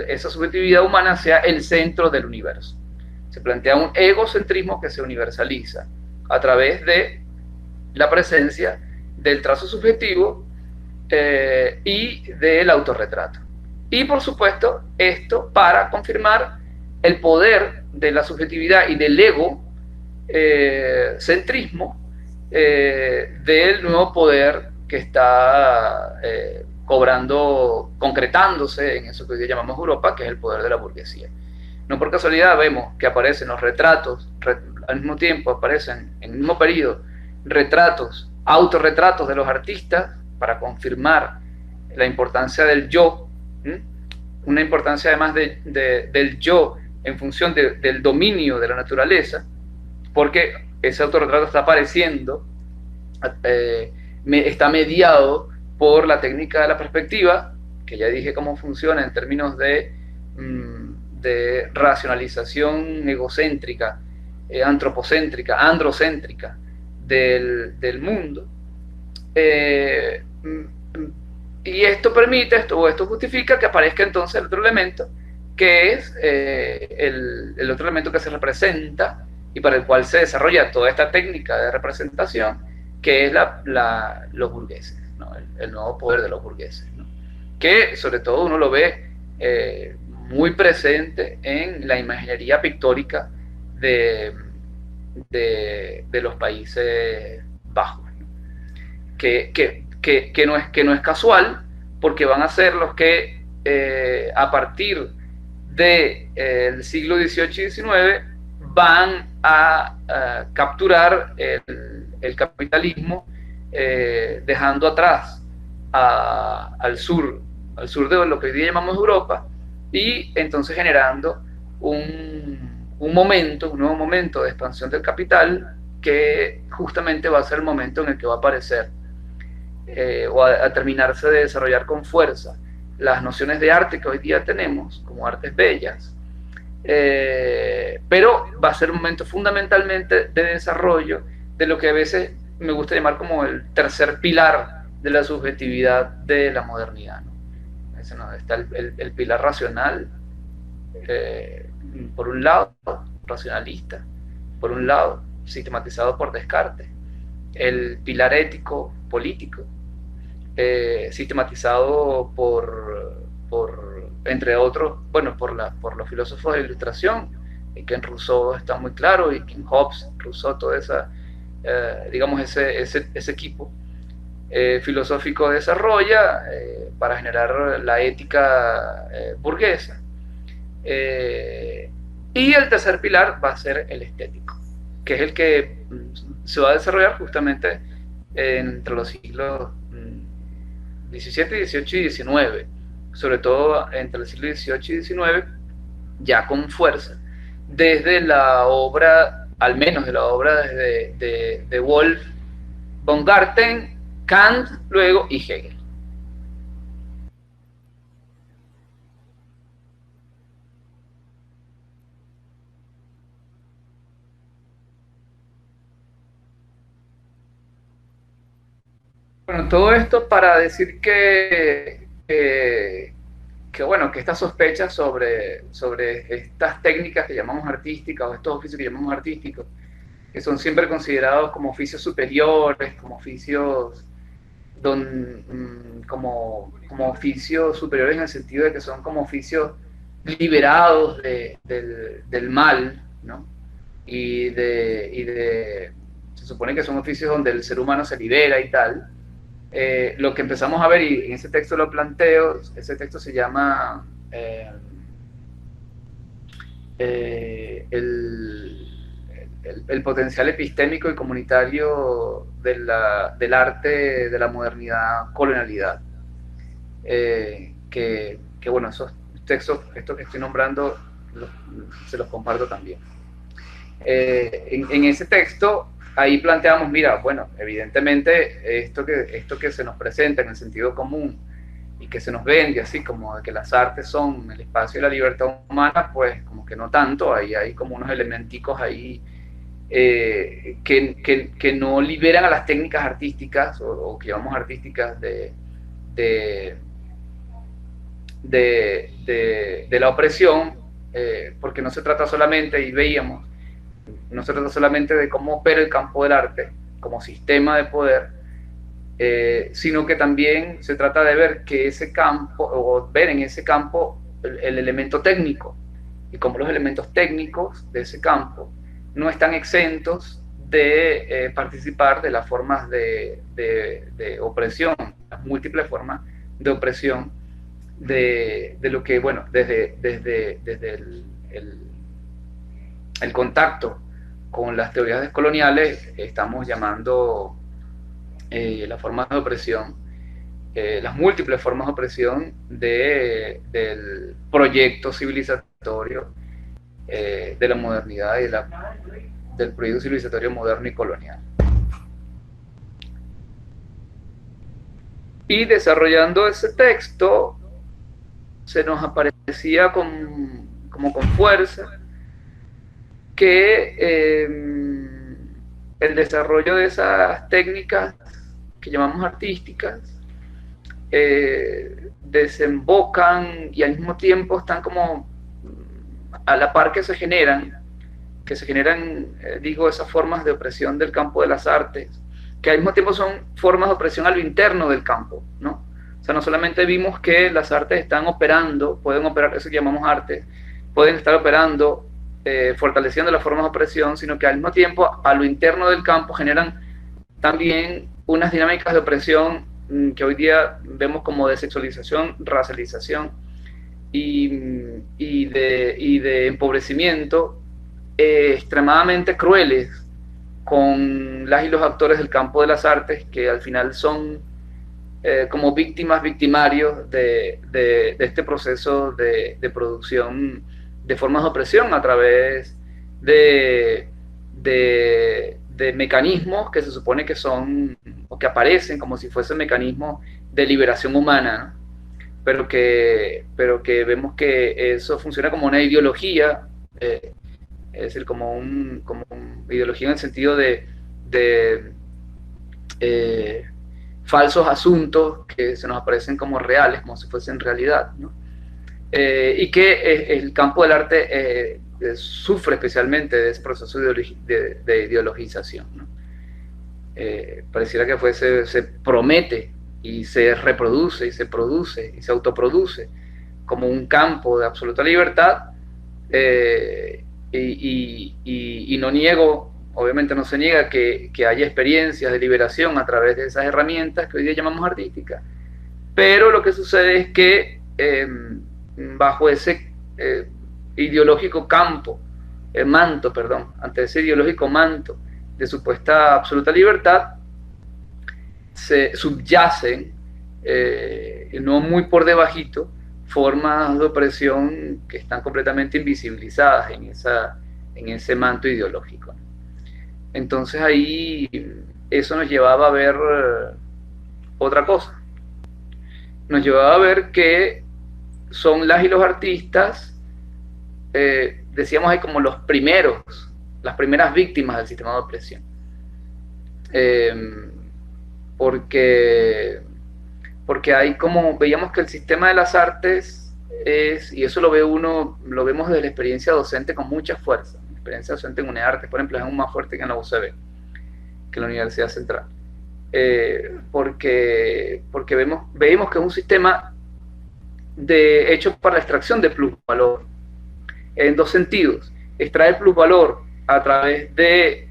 Esa subjetividad humana sea el centro del universo. Se plantea un egocentrismo que se universaliza a través de la presencia del trazo subjetivo y del autorretrato. Y por supuesto, esto para confirmar el poder de la subjetividad y del ego centrismo del nuevo poder que está cobrando, concretándose en eso que hoy llamamos Europa, que es el poder de la burguesía. No por casualidad vemos que aparecen los retratos, al mismo tiempo aparecen en el mismo periodo retratos, autorretratos de los artistas para confirmar la importancia del yo, una importancia además del yo en función del dominio de la naturaleza, porque ese autorretrato está apareciendo, está mediado por la técnica de la perspectiva, que ya dije cómo funciona en términos de racionalización egocéntrica, antropocéntrica, androcéntrica del mundo. Y esto permite, esto justifica que aparezca entonces el otro elemento, que es el otro elemento que se representa y para el cual se desarrolla toda esta técnica de representación, que es los burgueses, ¿no? El nuevo poder de los burgueses, ¿no? Que sobre todo uno lo ve muy presente en la imaginería pictórica de los Países Bajos, ¿no? Que no es casual, porque van a ser los que a partir del siglo XVIII y XIX van a capturar el capitalismo, dejando atrás al sur de lo que hoy día llamamos Europa, y entonces generando un nuevo momento de expansión del capital, que justamente va a ser el momento en el que va a aparecer o a terminarse de desarrollar con fuerza las nociones de arte que hoy día tenemos como artes bellas, pero va a ser un momento fundamentalmente de desarrollo de lo que a veces me gusta llamar como el tercer pilar de la subjetividad de la modernidad, ¿no? Está el pilar racional, por un lado, racionalista, por un lado, sistematizado por Descartes, el pilar ético, político, sistematizado entre otros, bueno, por los filósofos de la Ilustración, y que en Rousseau está muy claro, y que en Hobbes, Rousseau, toda esa, digamos, ese equipo filosófico desarrolla para generar la ética burguesa. Y el tercer pilar va a ser el estético, que es el que se va a desarrollar justamente entre los siglos XVII, XVIII y XIX, sobre todo entre el siglo XVIII y XIX, ya con fuerza, desde la obra, al menos de la obra de Wolf, Baumgarten, Kant, luego y Hegel. Bueno, todo esto para decir que bueno, que estas sospechas sobre estas técnicas que llamamos artísticas, o estos oficios que llamamos artísticos, que son siempre considerados como oficios superiores, como oficios como oficios superiores en el sentido de que son como oficios liberados del mal, ¿no? Se supone que son oficios donde el ser humano se libera y tal. Lo que empezamos a ver, y en ese texto lo planteo, ese texto se llama el potencial epistémico y comunitario del arte de la modernidad colonialidad. Que bueno, esos textos, estos que estoy nombrando, se los comparto también. En ese texto, ahí planteamos, mira, bueno, evidentemente esto que se nos presenta en el sentido común y que se nos vende así como de que las artes son el espacio de la libertad humana, pues como que no tanto, ahí hay como unos elementicos ahí que no liberan a las técnicas artísticas o que llamamos artísticas de la opresión, porque no se trata solamente, y veíamos, no se trata solamente de cómo opera el campo del arte como sistema de poder, sino que también se trata de ver que ese campo, o ver en ese campo el elemento técnico, y cómo los elementos técnicos de ese campo no están exentos de participar de las formas de opresión, las múltiples formas de opresión de lo que, bueno, desde el contacto con las teorías descoloniales estamos llamando las formas de opresión, las múltiples formas de opresión del proyecto civilizatorio de la modernidad y del proyecto civilizatorio moderno y colonial. Y desarrollando ese texto, se nos aparecía como con fuerza que el desarrollo de esas técnicas que llamamos artísticas desembocan y al mismo tiempo están como a la par que se generan, digo, esas formas de opresión del campo de las artes, que al mismo tiempo son formas de opresión a lo interno del campo, ¿no? O sea, no solamente vimos que las artes están operando, pueden operar, eso que llamamos arte, pueden estar operando, fortaleciendo las formas de opresión, sino que al mismo tiempo a lo interno del campo generan también unas dinámicas de opresión que hoy día vemos como de sexualización, racialización y de empobrecimiento extremadamente crueles con las y los actores del campo de las artes, que al final son como victimarios de este proceso de producción de formas de opresión a través de mecanismos que se supone que son, o que aparecen como si fuesen mecanismos de liberación humana, ¿no? pero que vemos que eso funciona como una ideología, es decir, como una ideología en el sentido de falsos asuntos que se nos aparecen como reales, como si fuesen realidad, ¿no? Y que el campo del arte sufre especialmente de ese proceso de ideologización, ¿no? Pareciera que se promete y se reproduce y se produce y se autoproduce como un campo de absoluta libertad, y no niego, obviamente no se niega que haya experiencias de liberación a través de esas herramientas que hoy día llamamos artísticas, pero lo que sucede es que bajo ese ideológico ante ese ideológico manto de supuesta absoluta libertad, se subyacen, no muy por debajito, formas de opresión que están completamente invisibilizadas en ese manto ideológico. Entonces ahí eso nos llevaba a ver otra cosa. Nos llevaba a ver que son las y los artistas, decíamos ahí, como las primeras víctimas del sistema de opresión. Porque hay como, veíamos que el sistema de las artes es, y eso lo vemos desde la experiencia docente con mucha fuerza. La experiencia docente en UNEARTE, por ejemplo, es aún más fuerte que en la UCB, que en la Universidad Central. Porque veíamos que es un sistema hecho para la extracción de plusvalor, en dos sentidos: extraer plusvalor a través de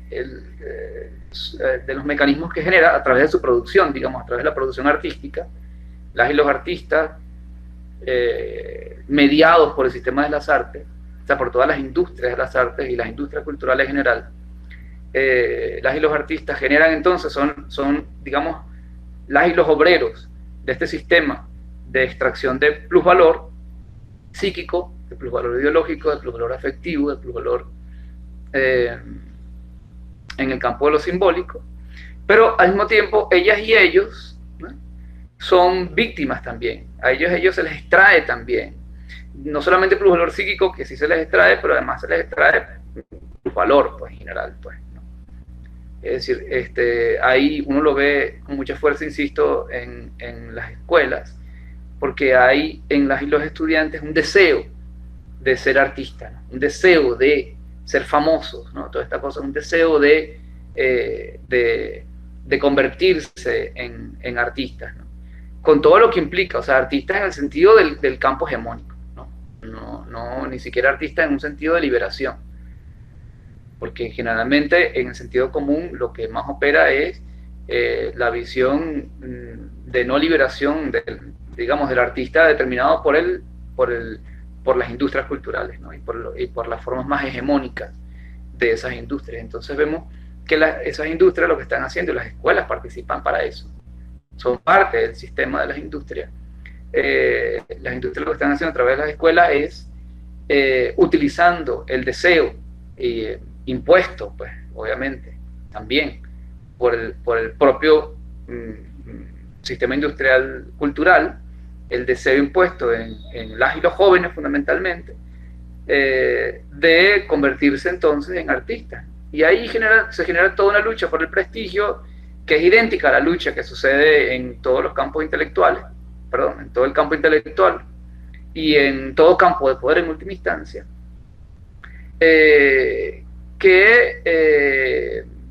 los mecanismos que genera, a través de su producción, digamos, a través de la producción artística, las y los artistas, mediados por el sistema de las artes, o sea, por todas las industrias de las artes y las industrias culturales en general, las y los artistas generan entonces son, digamos, las y los obreros de este sistema de extracción de plusvalor psíquico, de plusvalor ideológico, de plusvalor afectivo, de plusvalor en el campo de lo simbólico, pero al mismo tiempo ellas y ellos, ¿no?, son víctimas también. A ellos se les extrae también, no solamente plusvalor psíquico, que sí se les extrae, pero además se les extrae plusvalor, pues, en general, pues, ¿no? Es decir, ahí uno lo ve con mucha fuerza, insisto, en las escuelas, porque hay en las y los estudiantes un deseo de ser artistas, ¿no?, un deseo de ser famosos, ¿no?, toda esta cosa, un deseo de convertirse en artistas, ¿no?, con todo lo que implica, o sea, artistas en el sentido del campo hegemónico, ¿no? No, ni siquiera artistas en un sentido de liberación, porque generalmente en el sentido común lo que más opera es la visión de no liberación digamos, del artista determinado por las industrias culturales, ¿no?, y por las formas más hegemónicas de esas industrias. Entonces vemos que esas industrias lo que están haciendo, y las escuelas participan para eso, son parte del sistema de las industrias. Las industrias lo que están haciendo a través de las escuelas es utilizando el deseo impuesto, pues, obviamente, también por el propio sistema industrial cultural, el deseo impuesto en las y los jóvenes fundamentalmente, de convertirse entonces en artistas. Y ahí se genera toda una lucha por el prestigio que es idéntica a la lucha que sucede en todos los campos intelectuales, perdón, en todo el campo intelectual y en todo campo de poder en última instancia, que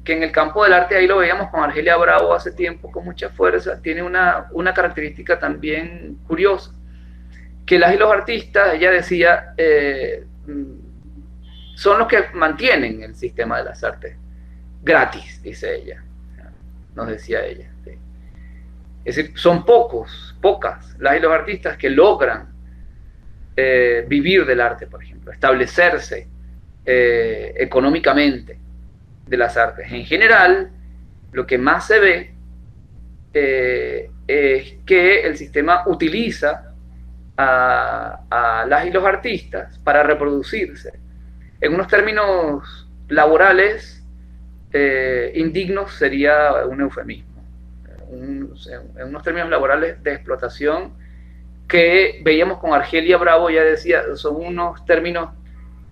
en el campo del arte, ahí lo veíamos con Argelia Bravo hace tiempo con mucha fuerza, tiene una característica también curiosa, que las y los artistas, ella decía, son los que mantienen el sistema de las artes gratis, dice ella, nos decía ella. ¿Sí? Es decir, son pocas las y los artistas que logran vivir del arte, por ejemplo, establecerse económicamente de las artes. En general, lo que más se ve es que el sistema utiliza a las y los artistas para reproducirse. En unos términos laborales indignos sería un eufemismo. En unos términos laborales de explotación que veíamos con Argelia Bravo, ya decía, son unos términos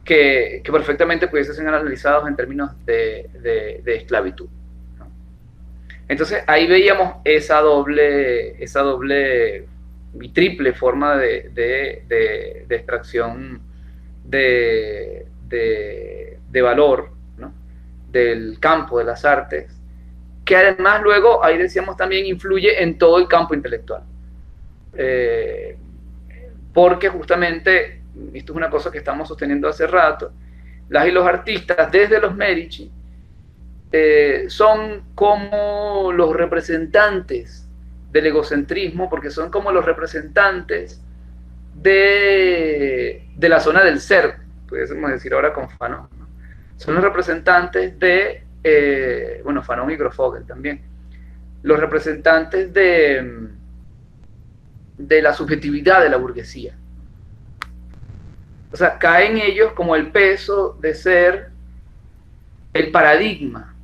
que perfectamente pudiesen ser analizados en términos de esclavitud, ¿no? Entonces ahí veíamos esa doble y triple forma de extracción de valor, ¿no?, del campo de las artes, que además luego, ahí decíamos también, influye en todo el campo intelectual. Porque justamente, esto es una cosa que estamos sosteniendo hace rato, las y los artistas desde los Medici son como los representantes del egocentrismo, porque son como los representantes de la zona del ser, pudiésemos decir ahora con Fanon, ¿no? Son los representantes bueno, Fanon y Grofogel también, los representantes de la subjetividad de la burguesía. O sea, cae en ellos como el peso de ser el paradigma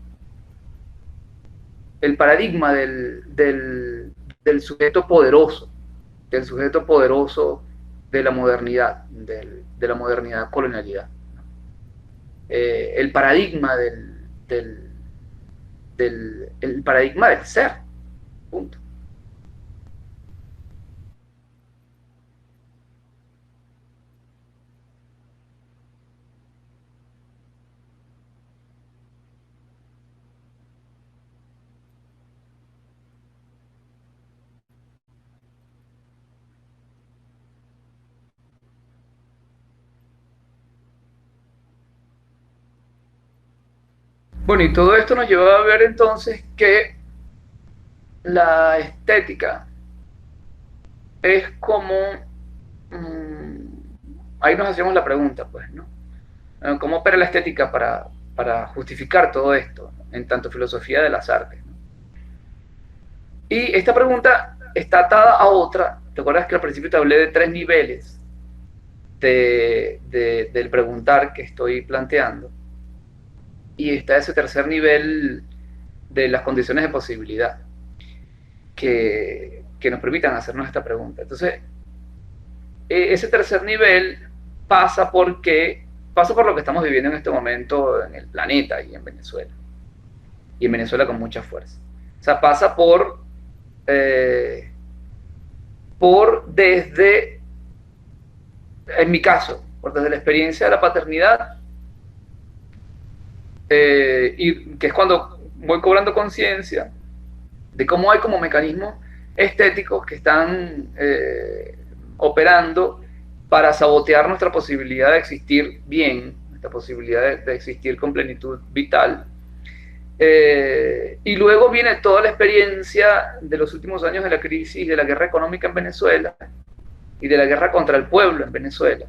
del sujeto poderoso, de la modernidad, de la modernidad colonialidad. El paradigma el paradigma del ser, punto. Bueno, y todo esto nos lleva a ver entonces que la estética es como... ahí nos hacemos la pregunta, pues, ¿no? ¿Cómo opera la estética para justificar todo esto, ¿no? En tanto filosofía de las artes, ¿no? Y esta pregunta está atada a otra. ¿Te acuerdas que al principio te hablé de 3 niveles del preguntar que estoy planteando? Y está ese tercer nivel de las condiciones de posibilidad que nos permitan hacernos esta pregunta. Entonces, ese tercer nivel pasa por lo que estamos viviendo en este momento en el planeta y en Venezuela. Y en Venezuela con mucha fuerza. O sea, pasa desde, en mi caso, desde la experiencia de la paternidad, y que es cuando voy cobrando conciencia de cómo hay como mecanismos estéticos que están operando para sabotear nuestra posibilidad de existir bien, nuestra posibilidad de existir con plenitud vital. Y luego viene toda la experiencia de los últimos años de la crisis, de la guerra económica en Venezuela y de la guerra contra el pueblo en Venezuela,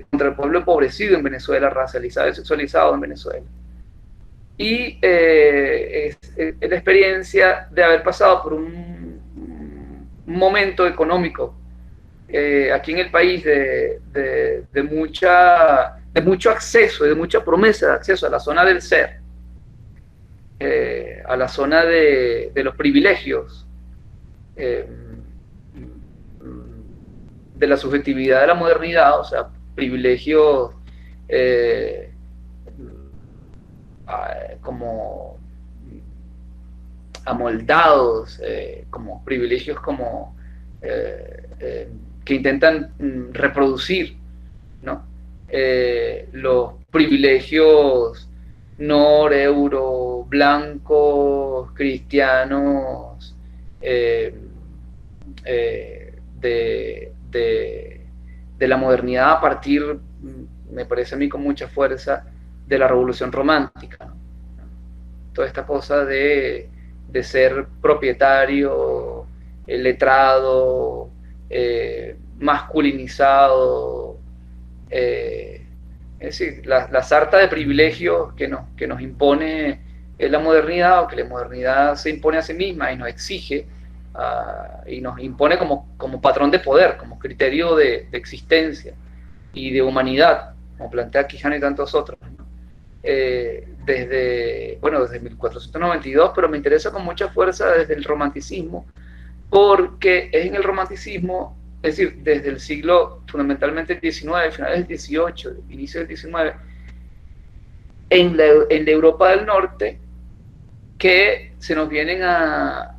contra el pueblo empobrecido en Venezuela, racializado y sexualizado en Venezuela. Y es la experiencia de haber pasado por un momento económico aquí en el país de mucho acceso y de mucha promesa de acceso a la zona del ser, a la zona de los privilegios, de la subjetividad de la modernidad, o sea, privilegios como amoldados, como privilegios como que intentan reproducir, ¿no? Los privilegios nor, euro, blancos, cristianos, de la modernidad a partir, me parece a mí con mucha fuerza, de la revolución romántica, ¿no? Toda esta cosa de ser propietario, letrado, masculinizado, es decir, la sarta de privilegios que nos impone la modernidad, o que la modernidad se impone a sí misma y nos exige, y nos impone como patrón de poder, como criterio de existencia y de humanidad, como plantea Quijano y tantos otros, ¿no? Desde 1492, pero me interesa con mucha fuerza desde el romanticismo, porque es en el romanticismo, es decir, desde el siglo fundamentalmente el XIX, finales del XVIII, inicio del XIX, en la Europa del Norte, que se nos vienen a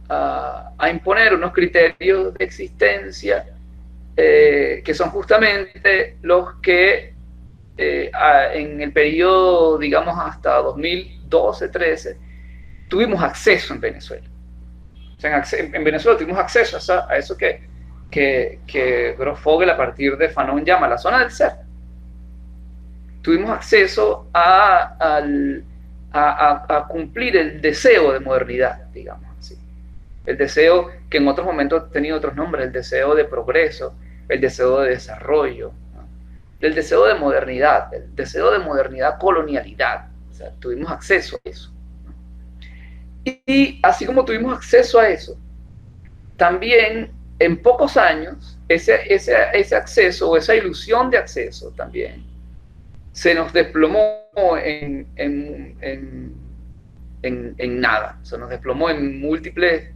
imponer unos criterios de existencia que son justamente los que en el periodo, digamos, hasta 2012-13, tuvimos acceso en Venezuela. O sea, en Venezuela tuvimos acceso a eso que Gross-Fogel a partir de Fanon llama la zona del ser. Tuvimos acceso a cumplir el deseo de modernidad, digamos así. El deseo que en otros momentos ha tenido otros nombres, el deseo de progreso, el deseo de desarrollo, ¿no? El deseo de modernidad, el deseo de modernidad, colonialidad. O sea, tuvimos acceso a eso. Y así como tuvimos acceso a eso, también en pocos años, ese acceso o esa ilusión de acceso también se nos desplomó en nada. Se nos desplomó en múltiples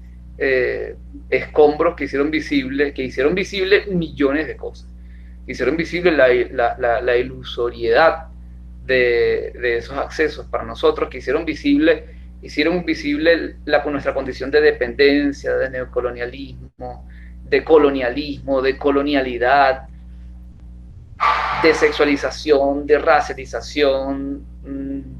escombros que hicieron visible millones de cosas. Hicieron visible la ilusoriedad de esos accesos para nosotros, que hicieron visible nuestra condición de dependencia, de neocolonialismo, de colonialismo, de colonialidad, de sexualización, de racialización,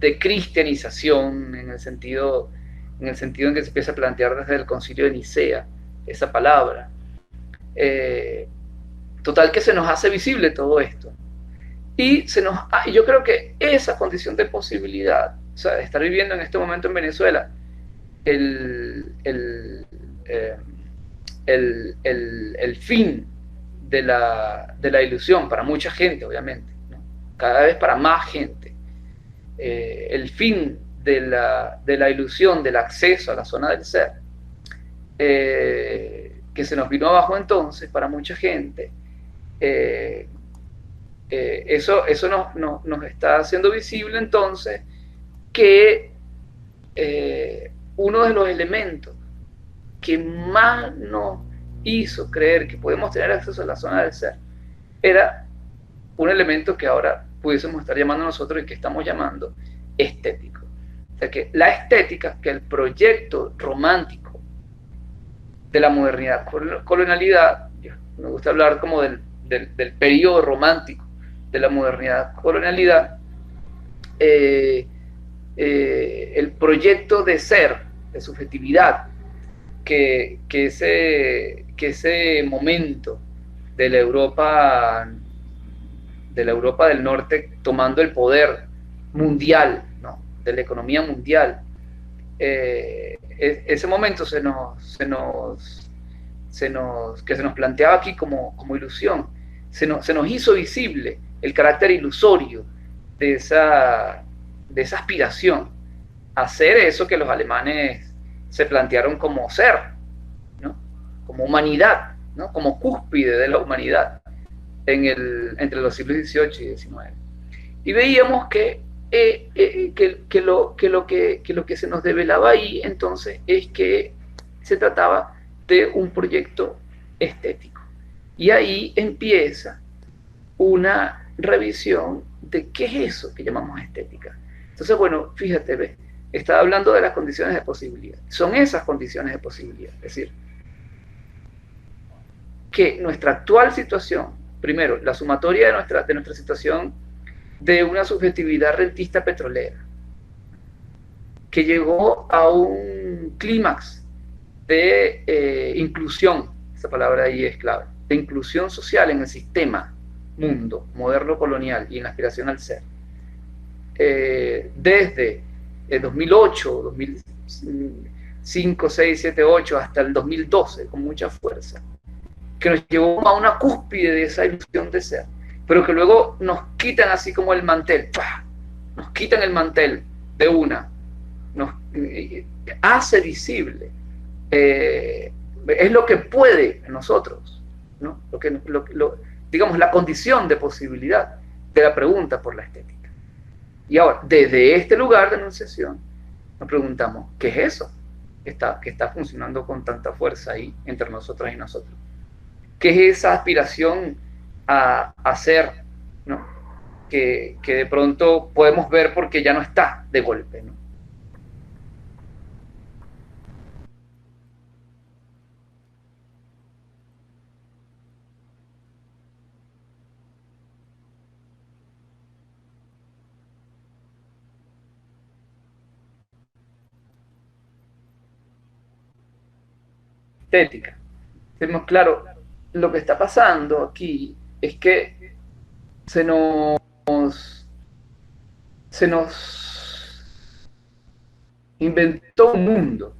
de cristianización, en el sentido en que se empieza a plantear desde el Concilio de Nicea esa palabra. Total que se nos hace visible todo esto. Y yo creo que esa condición de posibilidad, o sea, de estar viviendo en este momento en Venezuela, el fin de la ilusión para mucha gente, obviamente, ¿no? Cada vez para más gente, el fin de la ilusión del acceso a la zona del ser, que se nos vino abajo entonces para mucha gente, eso nos está haciendo visible entonces que uno de los elementos que más nos hizo creer que podemos tener acceso a la zona del ser era un elemento que ahora pudiésemos estar llamando nosotros y que estamos llamando estético. O sea que la estética, que el proyecto romántico de la modernidad, colonialidad, me gusta hablar como del periodo romántico de la modernidad, colonialidad, el proyecto de ser, de subjetividad, que ese momento de la Europa del Norte tomando el poder mundial, ¿no?, de la economía mundial, ese momento que se nos planteaba aquí como ilusión, se nos hizo visible el carácter ilusorio de esa aspiración a ser eso que los alemanes se plantearon como ser, ¿no?, como humanidad, ¿no?, como cúspide de la humanidad entre los siglos XVIII y XIX. Y veíamos que lo que se nos develaba ahí entonces es que se trataba de un proyecto estético. Y ahí empieza una revisión de qué es eso que llamamos estética. Entonces, bueno, fíjate, ¿ves? Estaba hablando de las condiciones de posibilidad. Son esas condiciones de posibilidad. Es decir, que nuestra actual situación, primero, la sumatoria de nuestra situación de una subjetividad rentista petrolera, que llegó a un clímax de inclusión, esa palabra ahí es clave, de inclusión social en el sistema mundo moderno colonial y en la aspiración al ser. Desde el 2008, 2005, 6, 7, 8 hasta el 2012, con mucha fuerza, que nos llevó a una cúspide de esa ilusión de ser, pero que luego nos quitan así como el mantel, ¡pah!, nos quitan el mantel de una, nos hace visible, es lo que puede en nosotros, ¿no?, digamos, la condición de posibilidad de la pregunta por la estética. Y ahora, desde este lugar de enunciación, nos preguntamos, ¿qué es eso que está funcionando con tanta fuerza ahí entre nosotras y nosotros? ¿Qué es esa aspiración a ser, ¿no?, que de pronto podemos ver porque ya no está de golpe, ¿no? Estética. Tenemos claro, lo que está pasando aquí es que se nos inventó un mundo,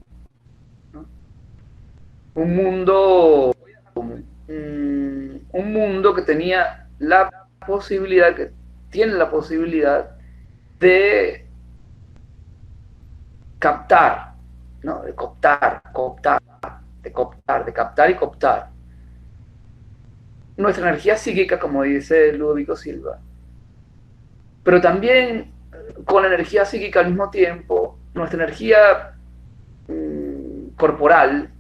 ¿no?, un mundo que tenía la posibilidad, que tiene la posibilidad de captar, ¿no?, de captar y cooptar nuestra energía psíquica, como dice Ludovico Silva, pero también con la energía psíquica al mismo tiempo, nuestra energía corporal,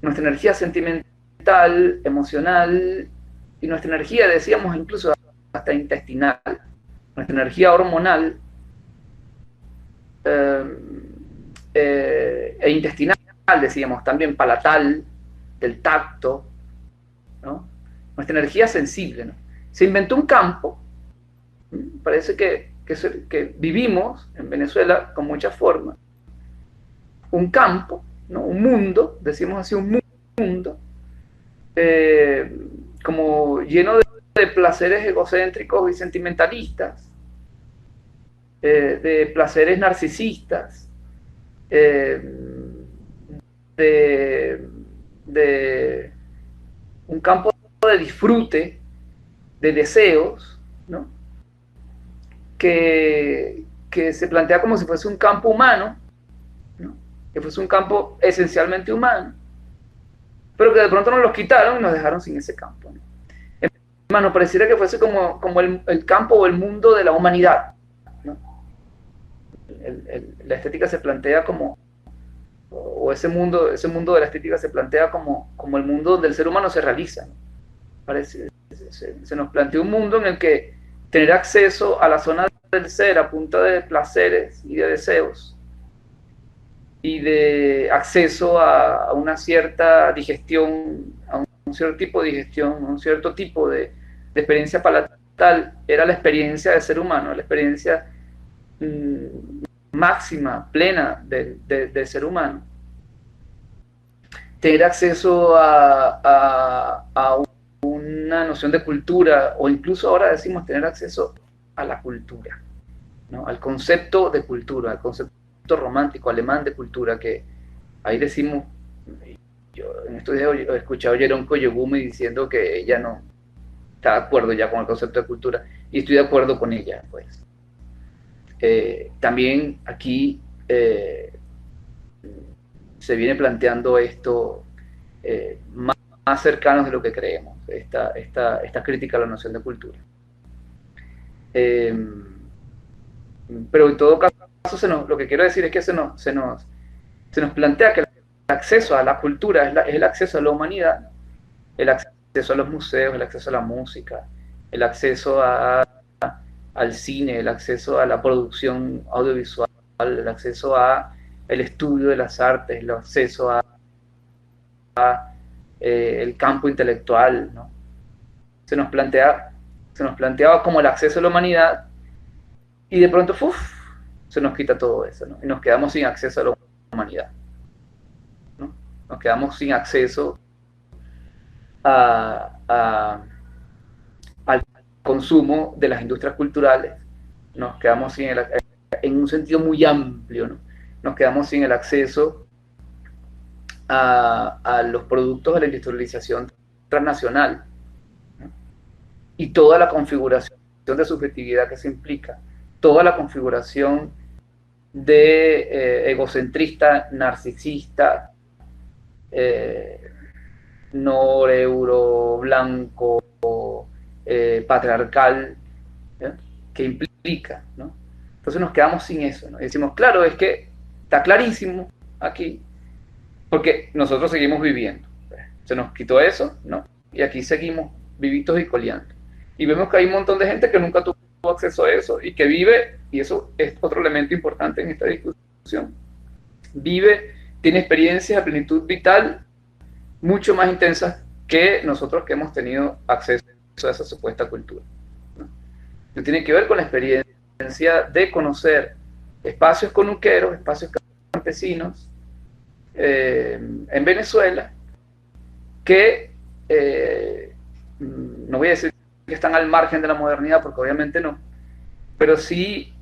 nuestra energía sentimental, emocional, y nuestra energía, decíamos, incluso hasta intestinal, nuestra energía hormonal e intestinal, decíamos, también palatal, del tacto, ¿no?, nuestra energía sensible, ¿no? Se inventó un campo, parece que vivimos en Venezuela con mucha forma, un campo, ¿no?, un mundo, decimos así, un mundo, como lleno de placeres egocéntricos y sentimentalistas, de placeres narcisistas, de un campo de disfrute, de deseos, ¿no?, que se plantea como si fuese un campo humano, ¿no? Que fuese un campo esencialmente humano, pero que de pronto nos los quitaron y nos dejaron sin ese campo, ¿no? Hermano, pareciera que fuese como el campo o el mundo de la humanidad, ¿no? La estética se plantea como, o ese mundo de la estética se plantea como el mundo donde el ser humano se realiza, ¿no? Se nos plantea un mundo en el que tener acceso a la zona del ser a punta de placeres y de deseos y de acceso a una cierta digestión, a un cierto tipo de digestión, a un cierto tipo de experiencia palatal, era la experiencia del ser humano, la experiencia máxima, plena del ser humano. Tener acceso a una noción de cultura, o incluso ahora decimos tener acceso a la cultura, ¿no? Al concepto de cultura, al concepto romántico alemán de cultura, que ahí decimos, yo en estos días he escuchado a Jeroen Koyegumi diciendo que ella no está de acuerdo ya con el concepto de cultura, y estoy de acuerdo con ella, pues. También aquí se viene planteando esto más cercanos de lo que creemos, esta crítica a la noción de cultura. Pero en todo caso, lo que quiero decir es que se nos plantea que el acceso a la cultura es el acceso a la humanidad, el acceso a los museos, el acceso a la música, el acceso al cine, el acceso a la producción audiovisual, el acceso a el estudio de las artes, el acceso a el campo intelectual, ¿no? Se nos planteaba como el acceso a la humanidad, y de pronto se nos quita todo eso, ¿no? Y nos quedamos sin acceso a la humanidad, ¿no? Nos quedamos sin acceso al consumo de las industrias culturales, nos quedamos en un sentido muy amplio, ¿no? Nos quedamos sin el acceso a los productos de la industrialización transnacional, ¿no? Y toda la configuración de subjetividad que se implica, toda la configuración de egocentrista, narcisista, euro blanco, patriarcal, ¿eh? Que implica, ¿no? Entonces nos quedamos sin eso, ¿no? Y decimos, claro, es que está clarísimo aquí, porque nosotros seguimos viviendo. Se nos quitó eso, ¿no? Y aquí seguimos vivitos y coleando. Y vemos que hay un montón de gente que nunca tuvo acceso a eso y que vive, y eso es otro elemento importante en esta discusión, tiene experiencias de plenitud vital mucho más intensas que nosotros que hemos tenido acceso a esa supuesta cultura, ¿no? Que tiene que ver con la experiencia de conocer espacios conuqueros, espacios campesinos en Venezuela, que no voy a decir que están al margen de la modernidad, porque obviamente no, pero sí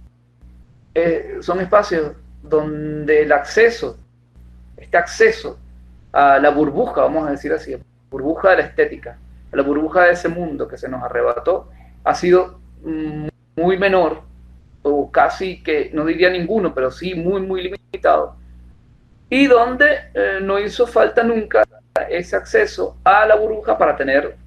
son espacios donde este acceso a la burbuja, vamos a decir así, burbuja de la estética, a la burbuja de ese mundo que se nos arrebató, ha sido muy menor, o casi que, no diría ninguno, pero sí muy, muy limitado, y donde no hizo falta nunca ese acceso a la burbuja para tener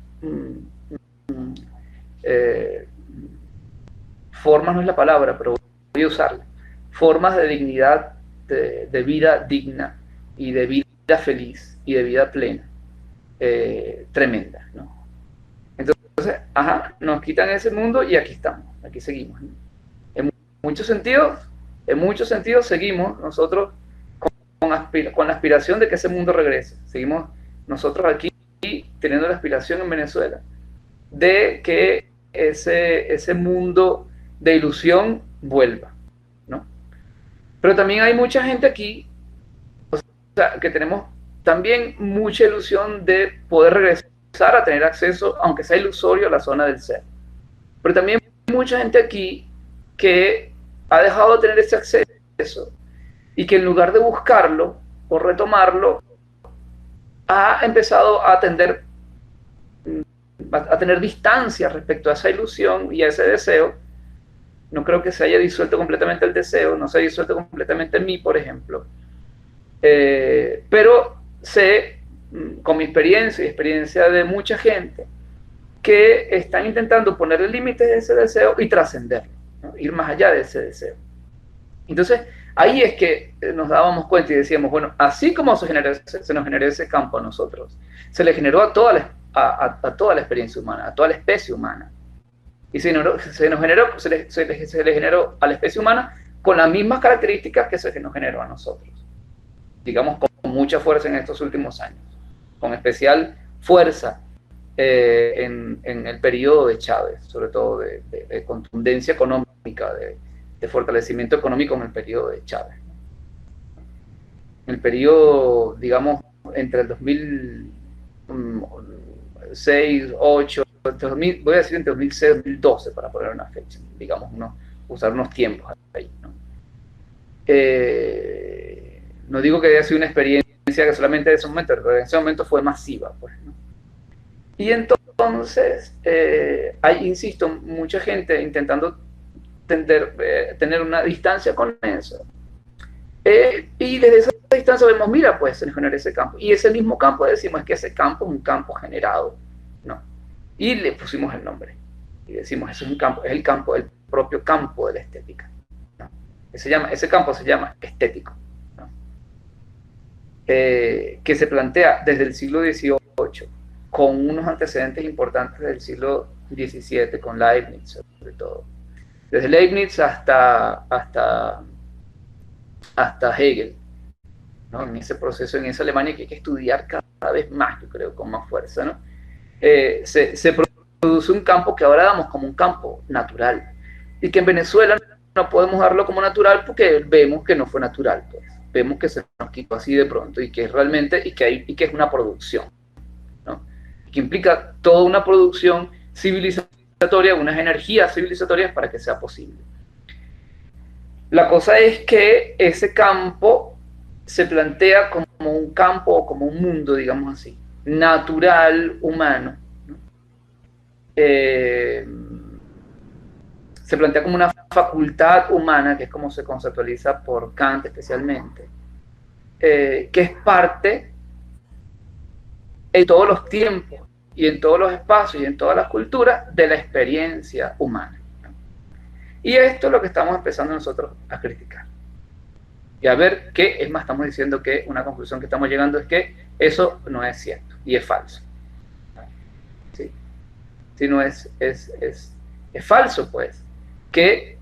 formas, no es la palabra, pero voy a usarla, formas de dignidad, de vida digna y de vida feliz y de vida plena, tremenda, ¿no? Entonces, nos quitan ese mundo y aquí estamos, aquí seguimos, ¿no? En muchos sentidos seguimos nosotros con la aspiración de que ese mundo regrese. Seguimos nosotros aquí teniendo la aspiración en Venezuela de que ese mundo de ilusión vuelva, ¿no? Pero también hay mucha gente aquí, o sea, que tenemos también mucha ilusión de poder regresar a tener acceso, aunque sea ilusorio, a la zona del ser. Pero también hay mucha gente aquí que ha dejado de tener ese acceso y que en lugar de buscarlo o retomarlo, ha empezado a tener distancia respecto a esa ilusión y a ese deseo, no creo que se haya disuelto completamente el deseo, no se ha disuelto completamente en mí, por ejemplo. Pero sé, con mi experiencia y experiencia de mucha gente, que están intentando ponerle límites a ese deseo y trascenderlo, ¿no? Ir más allá de ese deseo. Entonces, ahí es que nos dábamos cuenta y decíamos, bueno, así como se nos generó ese campo a nosotros, se le generó a toda la experiencia humana, a toda la especie humana. Y se le generó a la especie humana con las mismas características que se nos generó a nosotros. Digamos, con mucha fuerza en estos últimos años. Con especial fuerza en el periodo de Chávez, sobre todo de contundencia económica, de fortalecimiento económico en el periodo de Chávez. En el periodo, digamos, entre el 2006, 2008, voy a decir entre 2006 y 2012 para poner una fecha, digamos, usar unos tiempos ahí, ¿no? No digo que haya sido una experiencia que solamente de ese momento, pero en ese momento fue masiva, pues, ¿no? Y entonces, hay, insisto, mucha gente intentando tener una distancia con eso. Y desde esa distancia vemos, mira, pues se nos genera ese campo. Y ese mismo campo decimos que ese campo es un campo generado, ¿no? Y le pusimos el nombre. Y decimos, eso es un campo, es el propio campo de la estética, ¿no? Ese campo se llama estético, ¿no? Que se plantea desde el siglo XVIII, con unos antecedentes importantes del siglo XVII, con Leibniz, sobre todo. Desde Leibniz hasta Hegel, ¿no? En ese proceso, en esa Alemania que hay que estudiar cada vez más, yo creo, con más fuerza, ¿no? Se produce un campo que ahora damos como un campo natural, y que en Venezuela no podemos darlo como natural porque vemos que no fue natural, pues. Vemos que se nos quitó así de pronto, y que es realmente, y que es una producción, ¿no? Que implica toda una producción civilizatoria, unas energías civilizatorias para que sea posible. La cosa es que ese campo se plantea como un campo o como un mundo, digamos así, natural, humano, ¿no? Se plantea como una facultad humana, que es como se conceptualiza por Kant especialmente, que es parte en todos los tiempos y en todos los espacios y en todas las culturas de la experiencia humana. Y esto es lo que estamos empezando nosotros a criticar. Y a ver qué, es más, estamos diciendo que una conclusión que estamos llegando es que eso no es cierto y es falso. ¿Sí? Si no es falso, pues, que,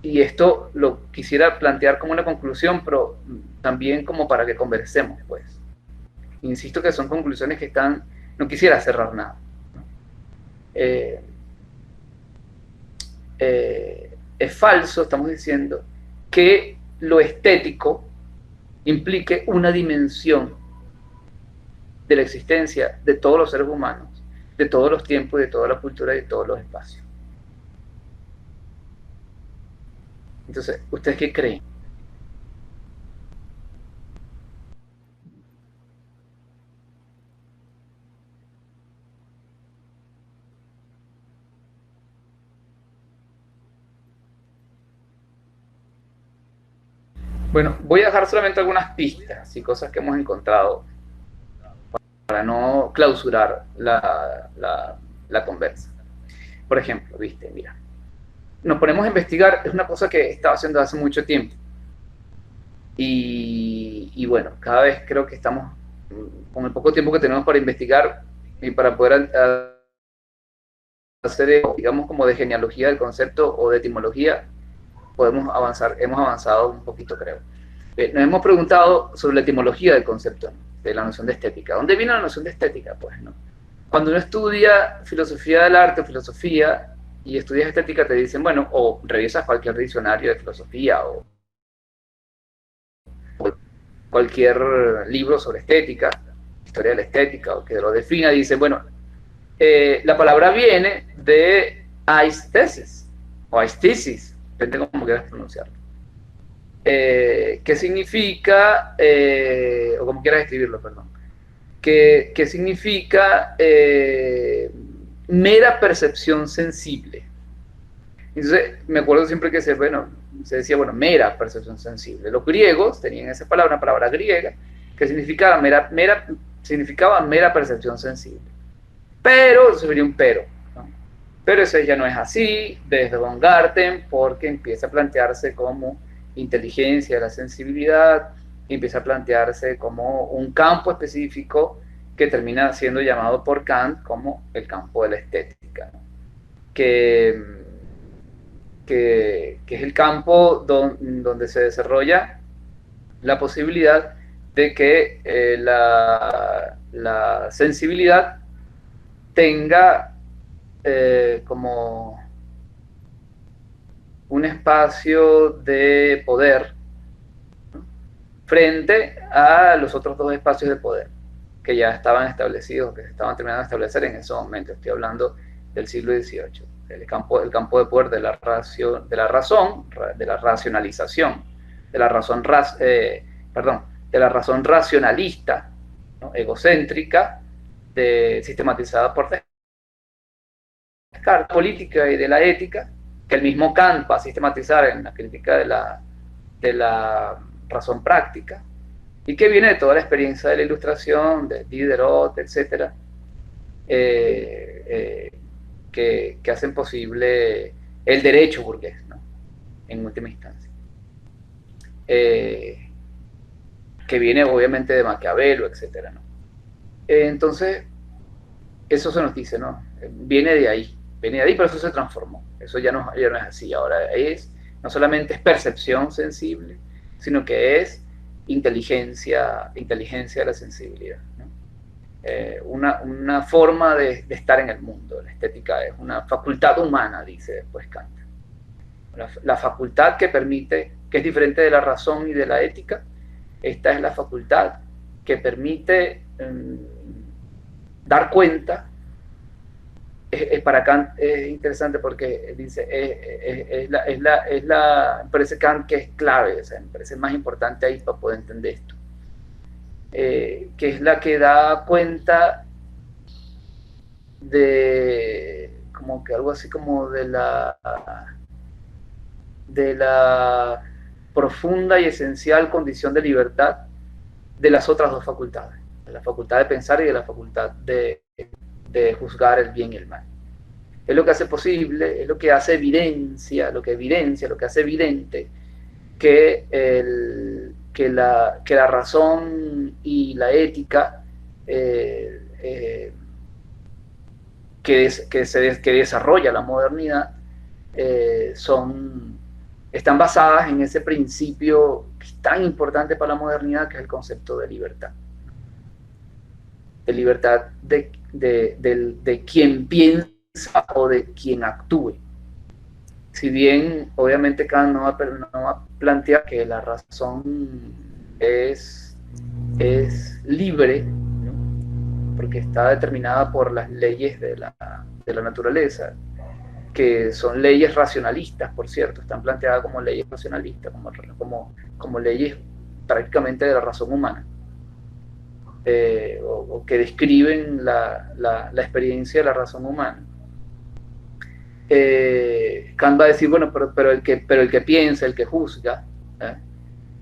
y esto lo quisiera plantear como una conclusión, pero también como para que conversemos, pues. Insisto que son conclusiones que no quisiera cerrar nada, ¿no? Es falso, estamos diciendo, que lo estético implique una dimensión de la existencia de todos los seres humanos, de todos los tiempos, de toda la cultura y de todos los espacios. Entonces, ¿ustedes qué creen? Bueno, voy a dejar solamente algunas pistas y cosas que hemos encontrado para no clausurar la conversa. Por ejemplo, viste, mira, nos ponemos a investigar, es una cosa que he estado haciendo hace mucho tiempo. Y bueno, cada vez creo que estamos, con el poco tiempo que tenemos para investigar y para poder hacer, digamos, como de genealogía del concepto o de etimología, podemos avanzar, hemos avanzado un poquito, creo. Nos hemos preguntado sobre la etimología del concepto, ¿no? De la noción de estética. ¿Dónde viene la noción de estética? Pues, ¿no? Cuando uno estudia filosofía del arte, filosofía, y estudias estética, te dicen, bueno, o revisas cualquier diccionario de filosofía o cualquier libro sobre estética, historia de la estética, o que lo defina, dicen, bueno, la palabra viene de aesthesis, o aesthesis, depende de cómo quieras pronunciarlo. ¿Qué significa, o como quieras escribirlo, perdón, que significa mera percepción sensible. Entonces, me acuerdo siempre que se decía, bueno, mera percepción sensible. Los griegos tenían esa palabra, una palabra griega, que significaba mera percepción sensible. Pero, se vería un pero, ¿no? Pero eso ya no es así desde von Garten, porque empieza a plantearse como inteligencia de la sensibilidad, empieza a plantearse como un campo específico que termina siendo llamado por Kant como el campo de la estética, ¿no? Que es el campo donde se desarrolla la posibilidad de que la sensibilidad tenga como un espacio de poder, ¿no?, frente a los otros dos espacios de poder que ya estaban establecidos, que se estaban terminando de establecer en ese momento. Estoy hablando del siglo XVIII, el campo de poder de la razón, de la racionalización, de la razón, de la razón racionalista, ¿no?, egocéntrica, sistematizada por Descartes, política y de la ética, que el mismo Kant va a sistematizar en la crítica de la razón práctica, y que viene de toda la experiencia de la Ilustración, de Diderot, etc., que hacen posible el derecho burgués, ¿no?, en última instancia. Que viene obviamente de Maquiavelo, etc., ¿no? Entonces, eso se nos dice, ¿no? Viene de ahí, pero eso se transformó. Eso ya no es así. Ahora no solamente es percepción sensible, sino que es inteligencia de la sensibilidad, ¿no? Una forma de estar en el mundo. La estética es una facultad humana, dice después Kant. La facultad que permite, que es diferente de la razón y de la ética. Esta es la facultad que permite dar cuenta. Para Kant es interesante porque dice, me parece Kant que es clave, o sea, me parece más importante ahí para poder entender esto, que es la que da cuenta de, como que algo así como de la profunda y esencial condición de libertad de las otras dos facultades, de la facultad de pensar y de la facultad de juzgar el bien y el mal. Es lo que hace posible, es lo que hace evidencia, lo que hace evidente que la razón y la ética que desarrolla la modernidad están basadas en ese principio que es tan importante para la modernidad, que es el concepto de libertad. De libertad de quien piensa o de quien actúe. Si bien obviamente Kant no va a plantear que la razón es libre, ¿no?, porque está determinada por las leyes de la naturaleza, que son leyes racionalistas, por cierto, están planteadas como leyes racionalistas, como leyes prácticamente de la razón humana, o que describen la experiencia de la razón humana. Kant va a decir, bueno, pero el que piensa, el que juzga,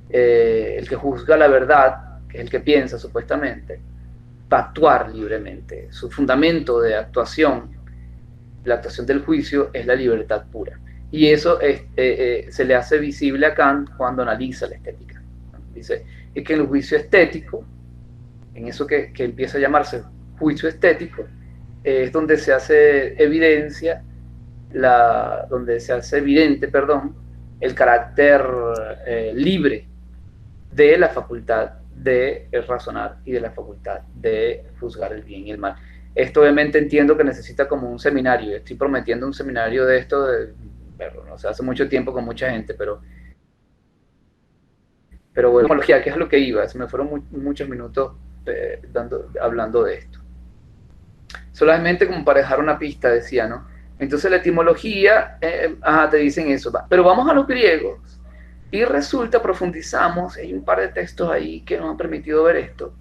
el que juzga la verdad, que es el que piensa supuestamente, va a actuar libremente. Su fundamento de actuación, la actuación del juicio, es la libertad pura. Y eso se le hace visible a Kant cuando analiza la estética. Dice, es que en el juicio estético, en eso que empieza a llamarse juicio estético, es donde se hace evidencia, donde se hace evidente, el carácter libre de la facultad de razonar y de la facultad de juzgar el bien y el mal. Esto obviamente entiendo que necesita como un seminario. Estoy prometiendo un seminario de esto, no sé, hace mucho tiempo con mucha gente, pero bueno, que es lo que iba. Se me fueron muchos minutos hablando de esto. Solamente como para dejar una pista, decía, ¿no? Entonces la etimología, te dicen eso, pero vamos a los griegos. Y resulta, profundizamos, hay un par de textos ahí que nos han permitido ver esto.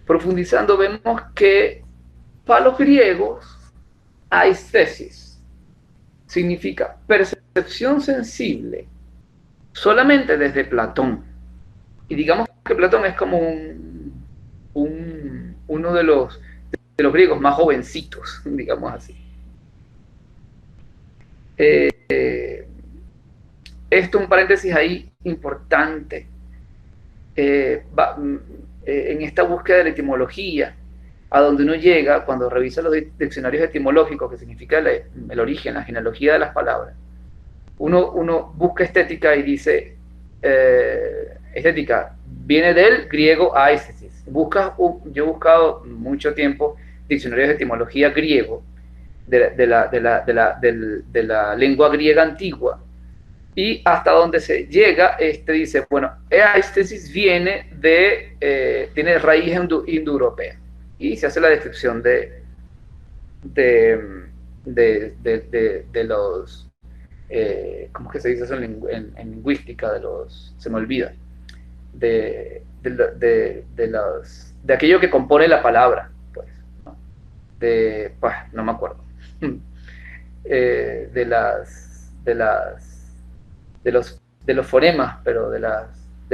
Profundizando vemos que para los griegos, aistesis significa percepción percepción sensible solamente desde Platón. Y digamos que Platón es como uno de los griegos más jovencitos, digamos así. Esto, un paréntesis ahí importante. En esta búsqueda de la etimología, a donde uno llega cuando revisa los diccionarios etimológicos, que significa el origen, la genealogía de las palabras, uno busca estética y dice, estética viene del griego aesthesis. Yo he buscado mucho tiempo diccionarios de etimología griego, de la lengua griega antigua, y hasta donde se llega, dice, bueno, aesthesis viene tiene raíz indoeuropea, y se hace la descripción de los, ¿cómo es que se dice eso en lingüística? Se me olvida, de aquello que compone la palabra, pues, ¿no? No me acuerdo, de los fonemas, pero de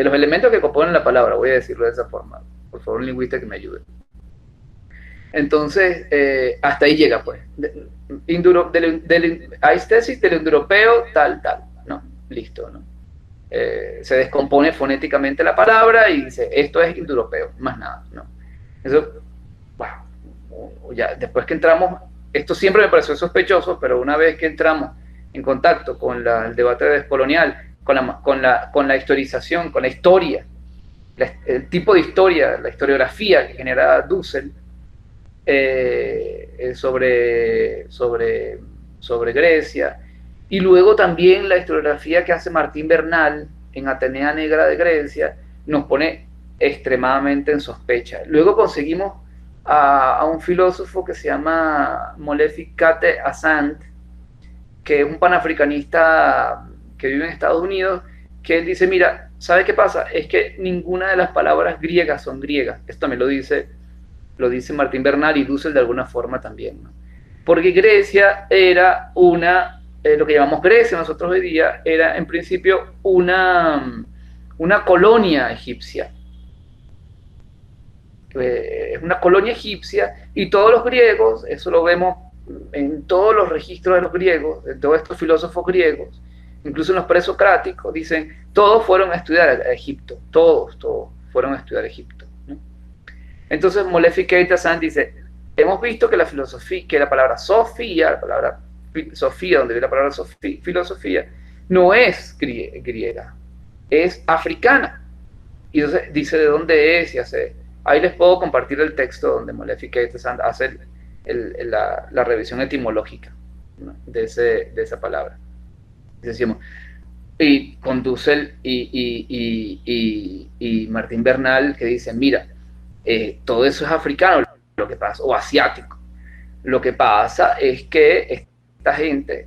los elementos que componen la palabra, voy a decirlo de esa forma. Por favor, un lingüista que me ayude. Entonces, hasta ahí llega, pues. Aesthesis del indoeuropeo, tal, ¿no? Listo, ¿no? Se descompone fonéticamente la palabra y dice, esto es indoeuropeo, más nada, ¿no? Eso, wow, ya, después que entramos, esto siempre me pareció sospechoso, pero una vez que entramos en contacto con el debate descolonial, con la historización, con la historia, el tipo de historia, la historiografía que genera Dussel, sobre Grecia, y luego también la historiografía que hace Martín Bernal en Atenea Negra de Grecia, nos pone extremadamente en sospecha. Luego conseguimos a un filósofo que se llama Molefi Kate Asant, que es un panafricanista que vive en Estados Unidos, que él dice, mira, ¿sabe qué pasa? Es que ninguna de las palabras griegas son griegas. Esto también lo dice Martín Bernal y Dussel de alguna forma también, ¿no? Porque Grecia era lo que llamamos Grecia nosotros hoy día, era en principio una colonia egipcia. Es una colonia egipcia, y todos los griegos, eso lo vemos en todos los registros de los griegos, de todos estos filósofos griegos, incluso en los presocráticos, dicen, todos fueron a estudiar a Egipto, todos fueron a estudiar a Egipto, ¿no? Entonces Molefi Kate Asant dice, hemos visto que la palabra Sofía, donde viene la palabra filosofía, no es griega, es africana. Y entonces dice de dónde es, y ahí les puedo compartir el texto donde Molefi Kate Asant hace la revisión etimológica, ¿no? de esa palabra. Decimos, y con Dussel y Martín Bernal, que dicen, mira, todo eso es africano, lo que pasa, o asiático. Lo que pasa es que esta gente,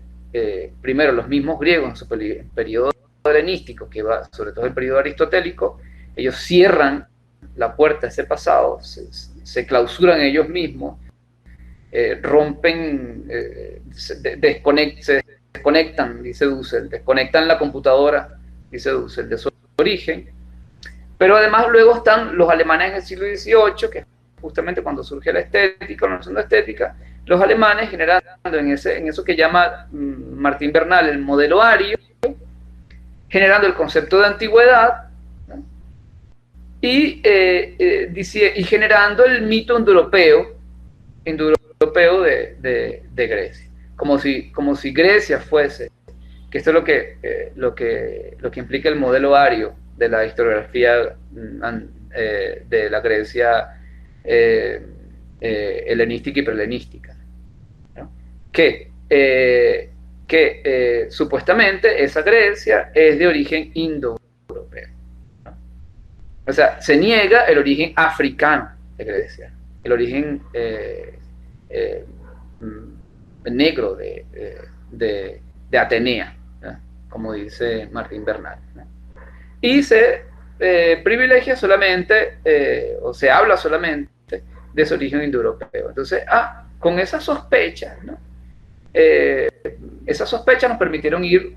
primero los mismos griegos en su periodo helenístico, que va sobre todo el periodo aristotélico, ellos cierran la puerta a ese pasado, se clausuran ellos mismos, rompen, se desconectan, dice Dussel, desconectan la computadora, dice Dussel, de su origen. Pero además luego están los alemanes en el siglo XVIII, que es justamente cuando surge la estética, la noción de estética, los alemanes generando en eso que llama Martín Bernal el modelo ario, generando el concepto de antigüedad, ¿no? Y generando el mito indoeuropeo de Grecia, como si Grecia fuese, que esto es lo que implica el modelo ario de la historiografía de la Grecia helenística y prehelenística, ¿no? Que supuestamente esa Grecia es de origen indoeuropeo, ¿no? O sea, se niega el origen africano de Grecia, el origen negro de Atenea, ¿no? Como dice Martín Bernal, ¿no? Y se privilegia solamente, o se habla solamente de ese origen indoeuropeo. Entonces, con esas sospechas, ¿no? Esas sospechas nos permitieron ir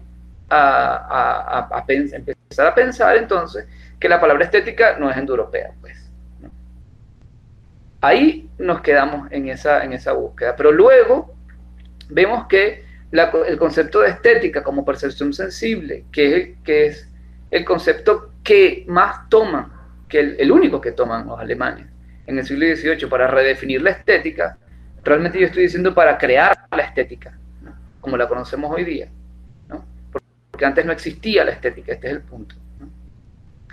empezar a pensar entonces que la palabra estética no es indoeuropea, pues, ¿no? Ahí nos quedamos en esa búsqueda, pero luego vemos que el concepto de estética como percepción sensible, que es el concepto que más toman, que el único que toman los alemanes en el siglo XVIII para redefinir la estética, realmente yo estoy diciendo para crear la estética, ¿no? Como la conocemos hoy día, ¿no? Porque antes no existía la estética, este es el punto, ¿no?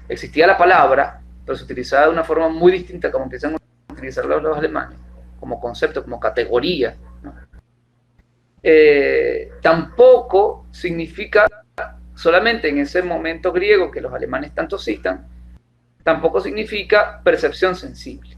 Existía la palabra, pero se utilizaba de una forma muy distinta como empiezan a utilizarla los alemanes, como concepto, como categoría, ¿no? Tampoco significa, solamente en ese momento griego que los alemanes tanto citan, tampoco significa percepción sensible.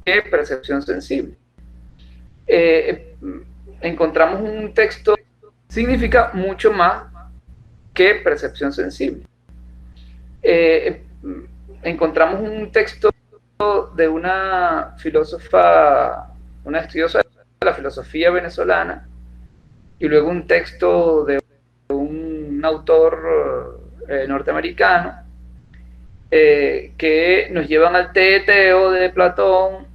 ¿Qué percepción sensible? Encontramos un texto, significa mucho más que percepción sensible. Encontramos un texto de una filósofa, una estudiosa de la filosofía venezolana, y luego un texto de un autor norteamericano, que nos llevan al Teteo de Platón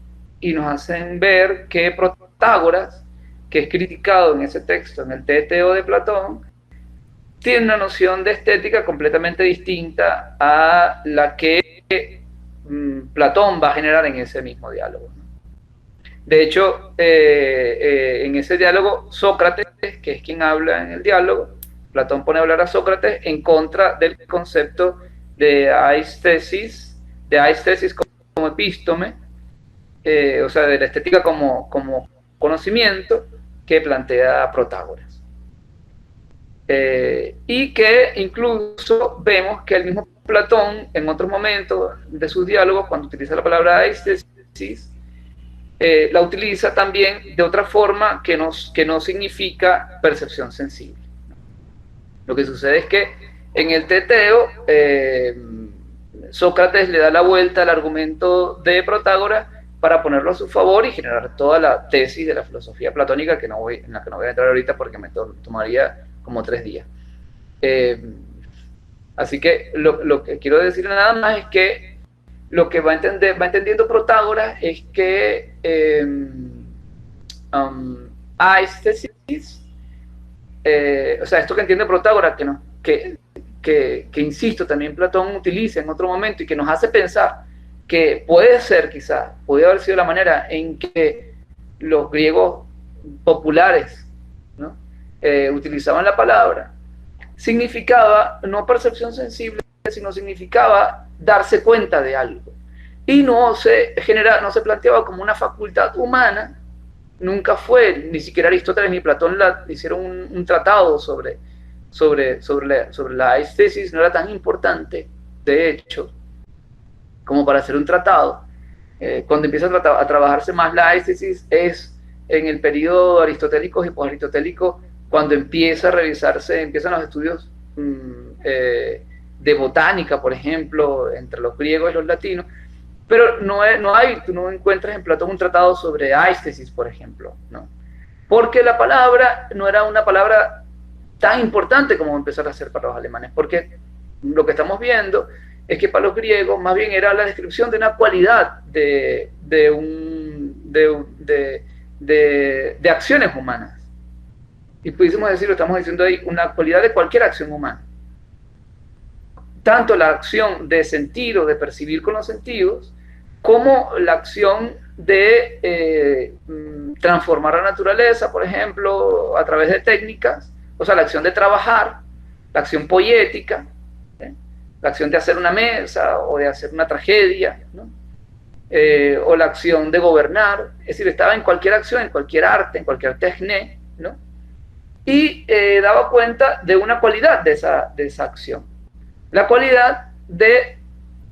y nos hacen ver que Protágoras, que es criticado en ese texto, en el Teteo de Platón, tiene una noción de estética completamente distinta a la que Platón va a generar en ese mismo diálogo. De hecho, en ese diálogo, Sócrates, que es quien habla en el diálogo, Platón pone a hablar a Sócrates en contra del concepto de aistesis como epístome, o sea, de la estética como conocimiento que plantea Protágoras. Y que incluso vemos que el mismo Platón, en otros momentos de sus diálogos, cuando utiliza la palabra aistesis, la utiliza también de otra forma que no significa percepción sensible. Lo que sucede es que en el Teteo, Sócrates le da la vuelta al argumento de Protágoras para ponerlo a su favor y generar toda la tesis de la filosofía platónica en la que no voy a entrar ahorita porque me tomaría como 3 días. Así que lo que quiero decir nada más es que lo que va entendiendo Protágoras es que aistesis, o sea, esto que entiende Protágoras, que insisto, también Platón utiliza en otro momento y que nos hace pensar que puede ser, quizás, podría haber sido la manera en que los griegos populares, ¿no?, utilizaban la palabra, significaba no percepción sensible, sino significaba darse cuenta de algo. Y no se planteaba como una facultad humana, nunca fue, ni siquiera Aristóteles ni Platón hicieron un tratado sobre la aistesis, no era tan importante, de hecho, como para hacer un tratado. Cuando empieza a trabajarse más la aistesis es en el periodo aristotélico y posaristotélico, cuando empiezan los estudios de botánica, por ejemplo, entre los griegos y los latinos, pero tú no encuentras en Platón un tratado sobre aistesis, por ejemplo, ¿no? Porque la palabra no era una palabra tan importante como empezar a hacer para los alemanes, porque lo que estamos viendo es que para los griegos más bien era la descripción de una cualidad de acciones humanas. Y pudiésemos decirlo, estamos diciendo ahí, una cualidad de cualquier acción humana. Tanto la acción de sentir o de percibir con los sentidos, como la acción de transformar la naturaleza, por ejemplo, a través de técnicas, o sea, la acción de trabajar, la acción poética, la acción de hacer una mesa o de hacer una tragedia, ¿no? o la acción de gobernar, es decir, estaba en cualquier acción, en cualquier arte, en cualquier técnica, ¿no? Y daba cuenta de una cualidad de esa acción, la cualidad de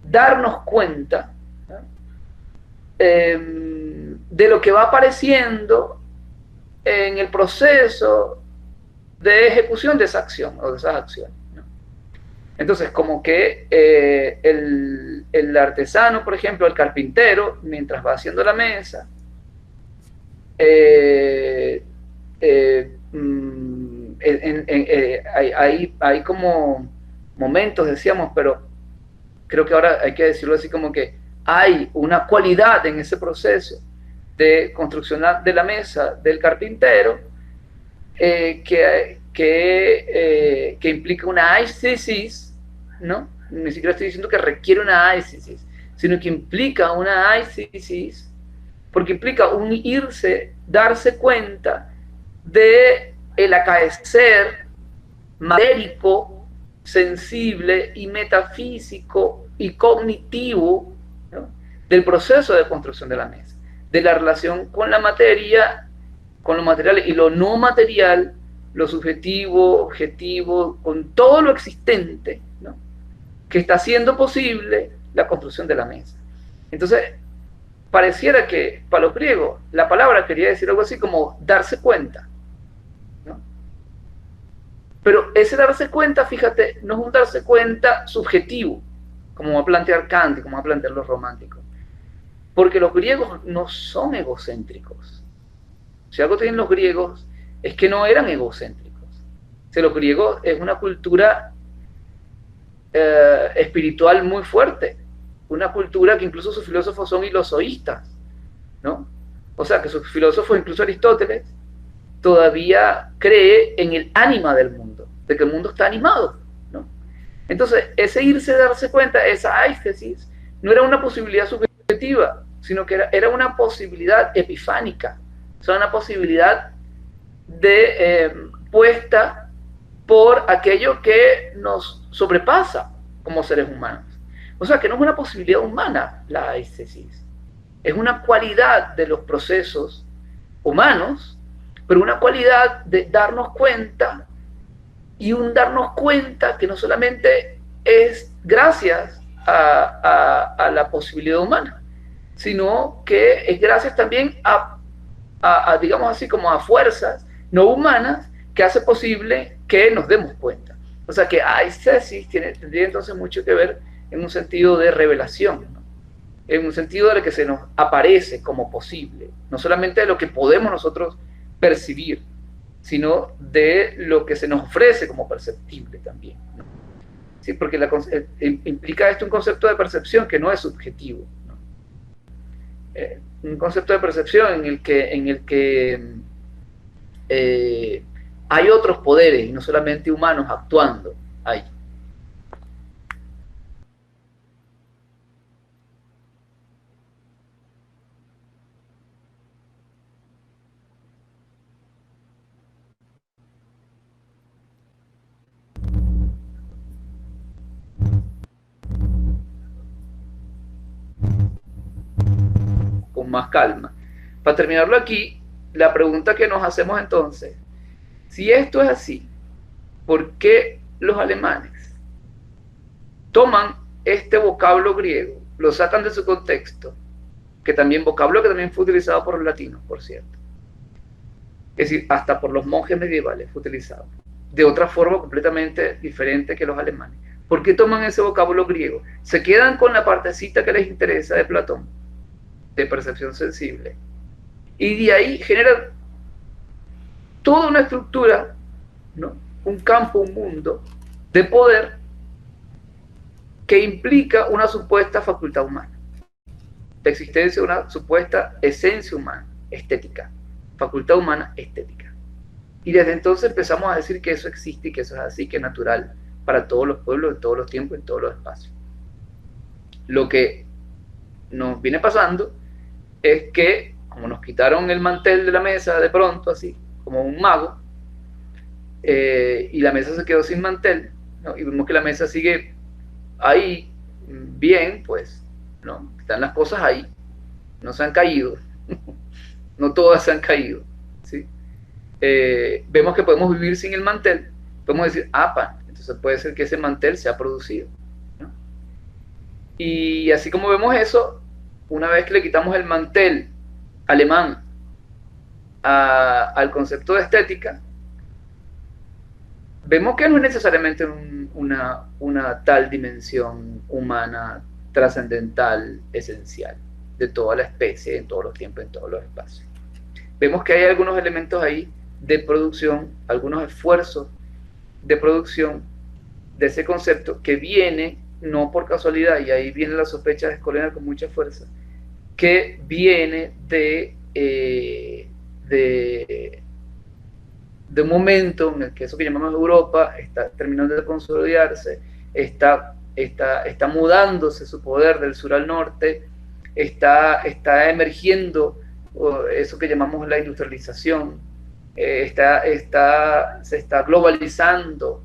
darnos cuenta, ¿no? De lo que va apareciendo en el proceso de ejecución de esa acción o de esas acciones, ¿no? Entonces, como que el artesano, por ejemplo, el carpintero, mientras va haciendo la mesa, hay como momentos, decíamos, pero creo que ahora hay que decirlo así, como que hay una cualidad en ese proceso de construcción de la mesa del carpintero que implica una aistesis, ¿no? Ni siquiera estoy diciendo que requiere una aistesis, sino que implica una aistesis, porque implica un irse, darse cuenta de el acaecer matérico, sensible y metafísico y cognitivo, ¿no? Del proceso de construcción de la mesa, de la relación con la materia, con lo material y lo no material, lo subjetivo, objetivo, con todo lo existente, ¿no? Que está haciendo posible la construcción de la mesa. Entonces, pareciera que para los griegos la palabra quería decir algo así como darse cuenta, ¿no? Pero ese darse cuenta, fíjate, no es un darse cuenta subjetivo, como va a plantear Kant, como va a plantear los románticos, porque los griegos no son egocéntricos. Si algo tienen los griegos es que no eran egocéntricos. O sea, los griegos es una cultura espiritual muy fuerte, una cultura que incluso sus filósofos son ilozoístas, ¿no? O sea, que sus filósofos, incluso Aristóteles, todavía cree en el ánima del mundo, de que el mundo está animado, ¿no? Entonces, ese irse a darse cuenta, esa aistesis, no era una posibilidad subjetiva, sino que era una posibilidad epifánica, o sea, una posibilidad de puesta por aquello que nos sobrepasa como seres humanos. O sea, que no es una posibilidad humana la aistesis, es una cualidad de los procesos humanos, pero una cualidad de darnos cuenta, y un darnos cuenta que no solamente es gracias a la posibilidad humana, sino que es gracias también a, digamos así, como a fuerzas no humanas que hace posible que nos demos cuenta. O sea que aistesis tendría entonces mucho que ver en un sentido de revelación, ¿no? En un sentido de lo que se nos aparece como posible, no solamente de lo que podemos nosotros percibir, sino de lo que se nos ofrece como perceptible también, ¿no? Sí, porque implica esto un concepto de percepción que no es subjetivo, ¿no? Un concepto de percepción en el que hay otros poderes y no solamente humanos actuando ahí. Con más calma. Para terminarlo aquí, la pregunta que nos hacemos entonces, si esto es así, ¿por qué los alemanes toman este vocablo griego, lo sacan de su contexto, que también vocablo que también fue utilizado por los latinos, por cierto? Es decir, hasta por los monjes medievales fue utilizado, de otra forma completamente diferente que los alemanes. ¿Por qué toman ese vocablo griego? Se quedan con la partecita que les interesa de Platón, de percepción sensible, y de ahí generan toda una estructura, ¿no? Un campo, un mundo de poder que implica una supuesta facultad humana, la existencia de una supuesta esencia humana, estética, facultad humana estética. Y desde entonces empezamos a decir que eso existe y que eso es así, que es natural para todos los pueblos, en todos los tiempos, en todos los espacios. Lo que nos viene pasando es que, como nos quitaron el mantel de la mesa de pronto, así, como un mago, y la mesa se quedó sin mantel, ¿no? Y vemos que la mesa sigue ahí, bien, pues, ¿no? Están las cosas ahí, no se han caído, no todas se han caído, ¿sí? Vemos que podemos vivir sin el mantel, podemos decir, entonces puede ser que ese mantel se ha producido, ¿no? Y así como vemos eso, una vez que le quitamos el mantel alemán al concepto de estética, vemos que no es necesariamente una tal dimensión humana trascendental, esencial, de toda la especie, en todos los tiempos, en todos los espacios. Vemos que hay algunos elementos ahí de producción, algunos esfuerzos de producción de ese concepto que viene, no por casualidad, y ahí viene la sospecha de Escolena con mucha fuerza, que viene de un momento en el que eso que llamamos Europa está terminando de consolidarse, está mudándose su poder del sur al norte, está emergiendo eso que llamamos la industrialización, se está globalizando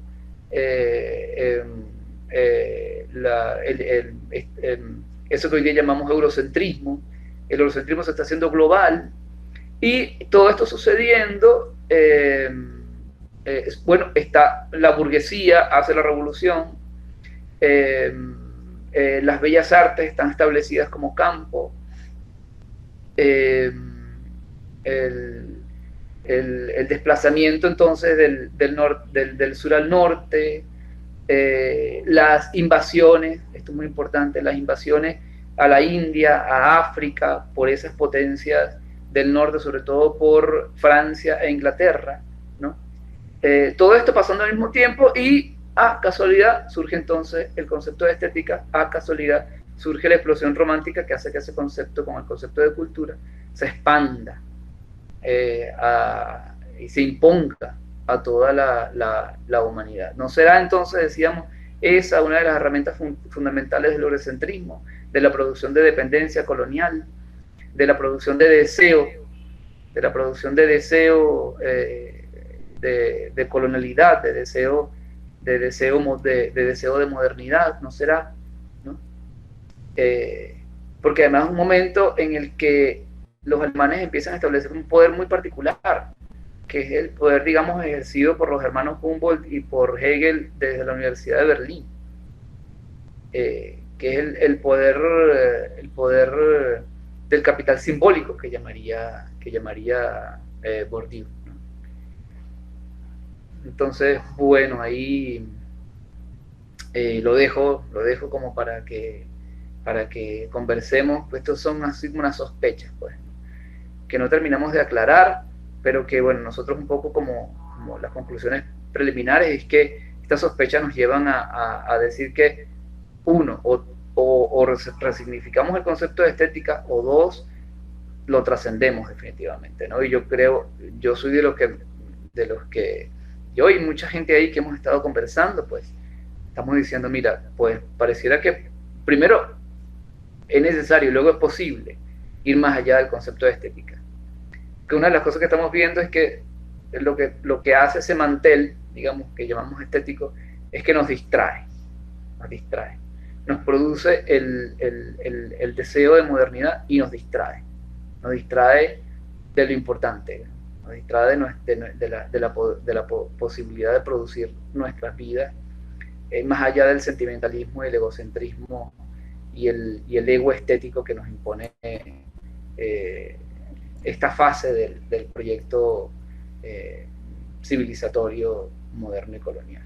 eso que hoy día llamamos eurocentrismo. El eurocentrismo se está haciendo global, y todo esto sucediendo, bueno, está la burguesía, hace la revolución, las bellas artes están establecidas como campo, el desplazamiento entonces del sur al norte, las invasiones, esto es muy importante, las invasiones a la India, a África, por esas potencias del norte, sobre todo por Francia e Inglaterra, ¿no? Todo esto pasando al mismo tiempo, y a casualidad surge entonces el concepto de estética, a casualidad surge la explosión romántica que hace que ese concepto, con el concepto de cultura, se expanda y se imponga a toda la humanidad. ¿No será entonces, decíamos, esa una de las herramientas fundamentales del eurocentrismo, de la producción de dependencia colonial, de la producción de deseo, de colonialidad, de deseo de modernidad? ¿No será? ¿No? Porque además es un momento en el que los alemanes empiezan a establecer un poder muy particular, que es el poder, digamos, ejercido por los hermanos Humboldt y por Hegel desde la Universidad de Berlín, que es el poder del capital simbólico que llamaría Bourdieu, ¿no? Entonces, bueno, ahí lo dejo como para que conversemos. Pues estos son así como unas sospechas, pues, ¿no?, que no terminamos de aclarar, pero que, bueno, nosotros un poco como las conclusiones preliminares es que estas sospechas nos llevan a decir que, uno, o resignificamos el concepto de estética, o dos, lo trascendemos definitivamente, ¿no? Y yo soy de los que yo y mucha gente ahí que hemos estado conversando, pues, estamos diciendo, mira, pues pareciera que primero es necesario y luego es posible ir más allá del concepto de estética. Que una de las cosas que estamos viendo es que lo que hace ese mantel, digamos, que llamamos estético, es que nos distrae, nos produce el deseo de modernidad y nos distrae de lo importante, nos distrae de la posibilidad de producir nuestras vidas, más allá del sentimentalismo, el egocentrismo y el ego estético que nos impone esta fase del proyecto civilizatorio moderno y colonial.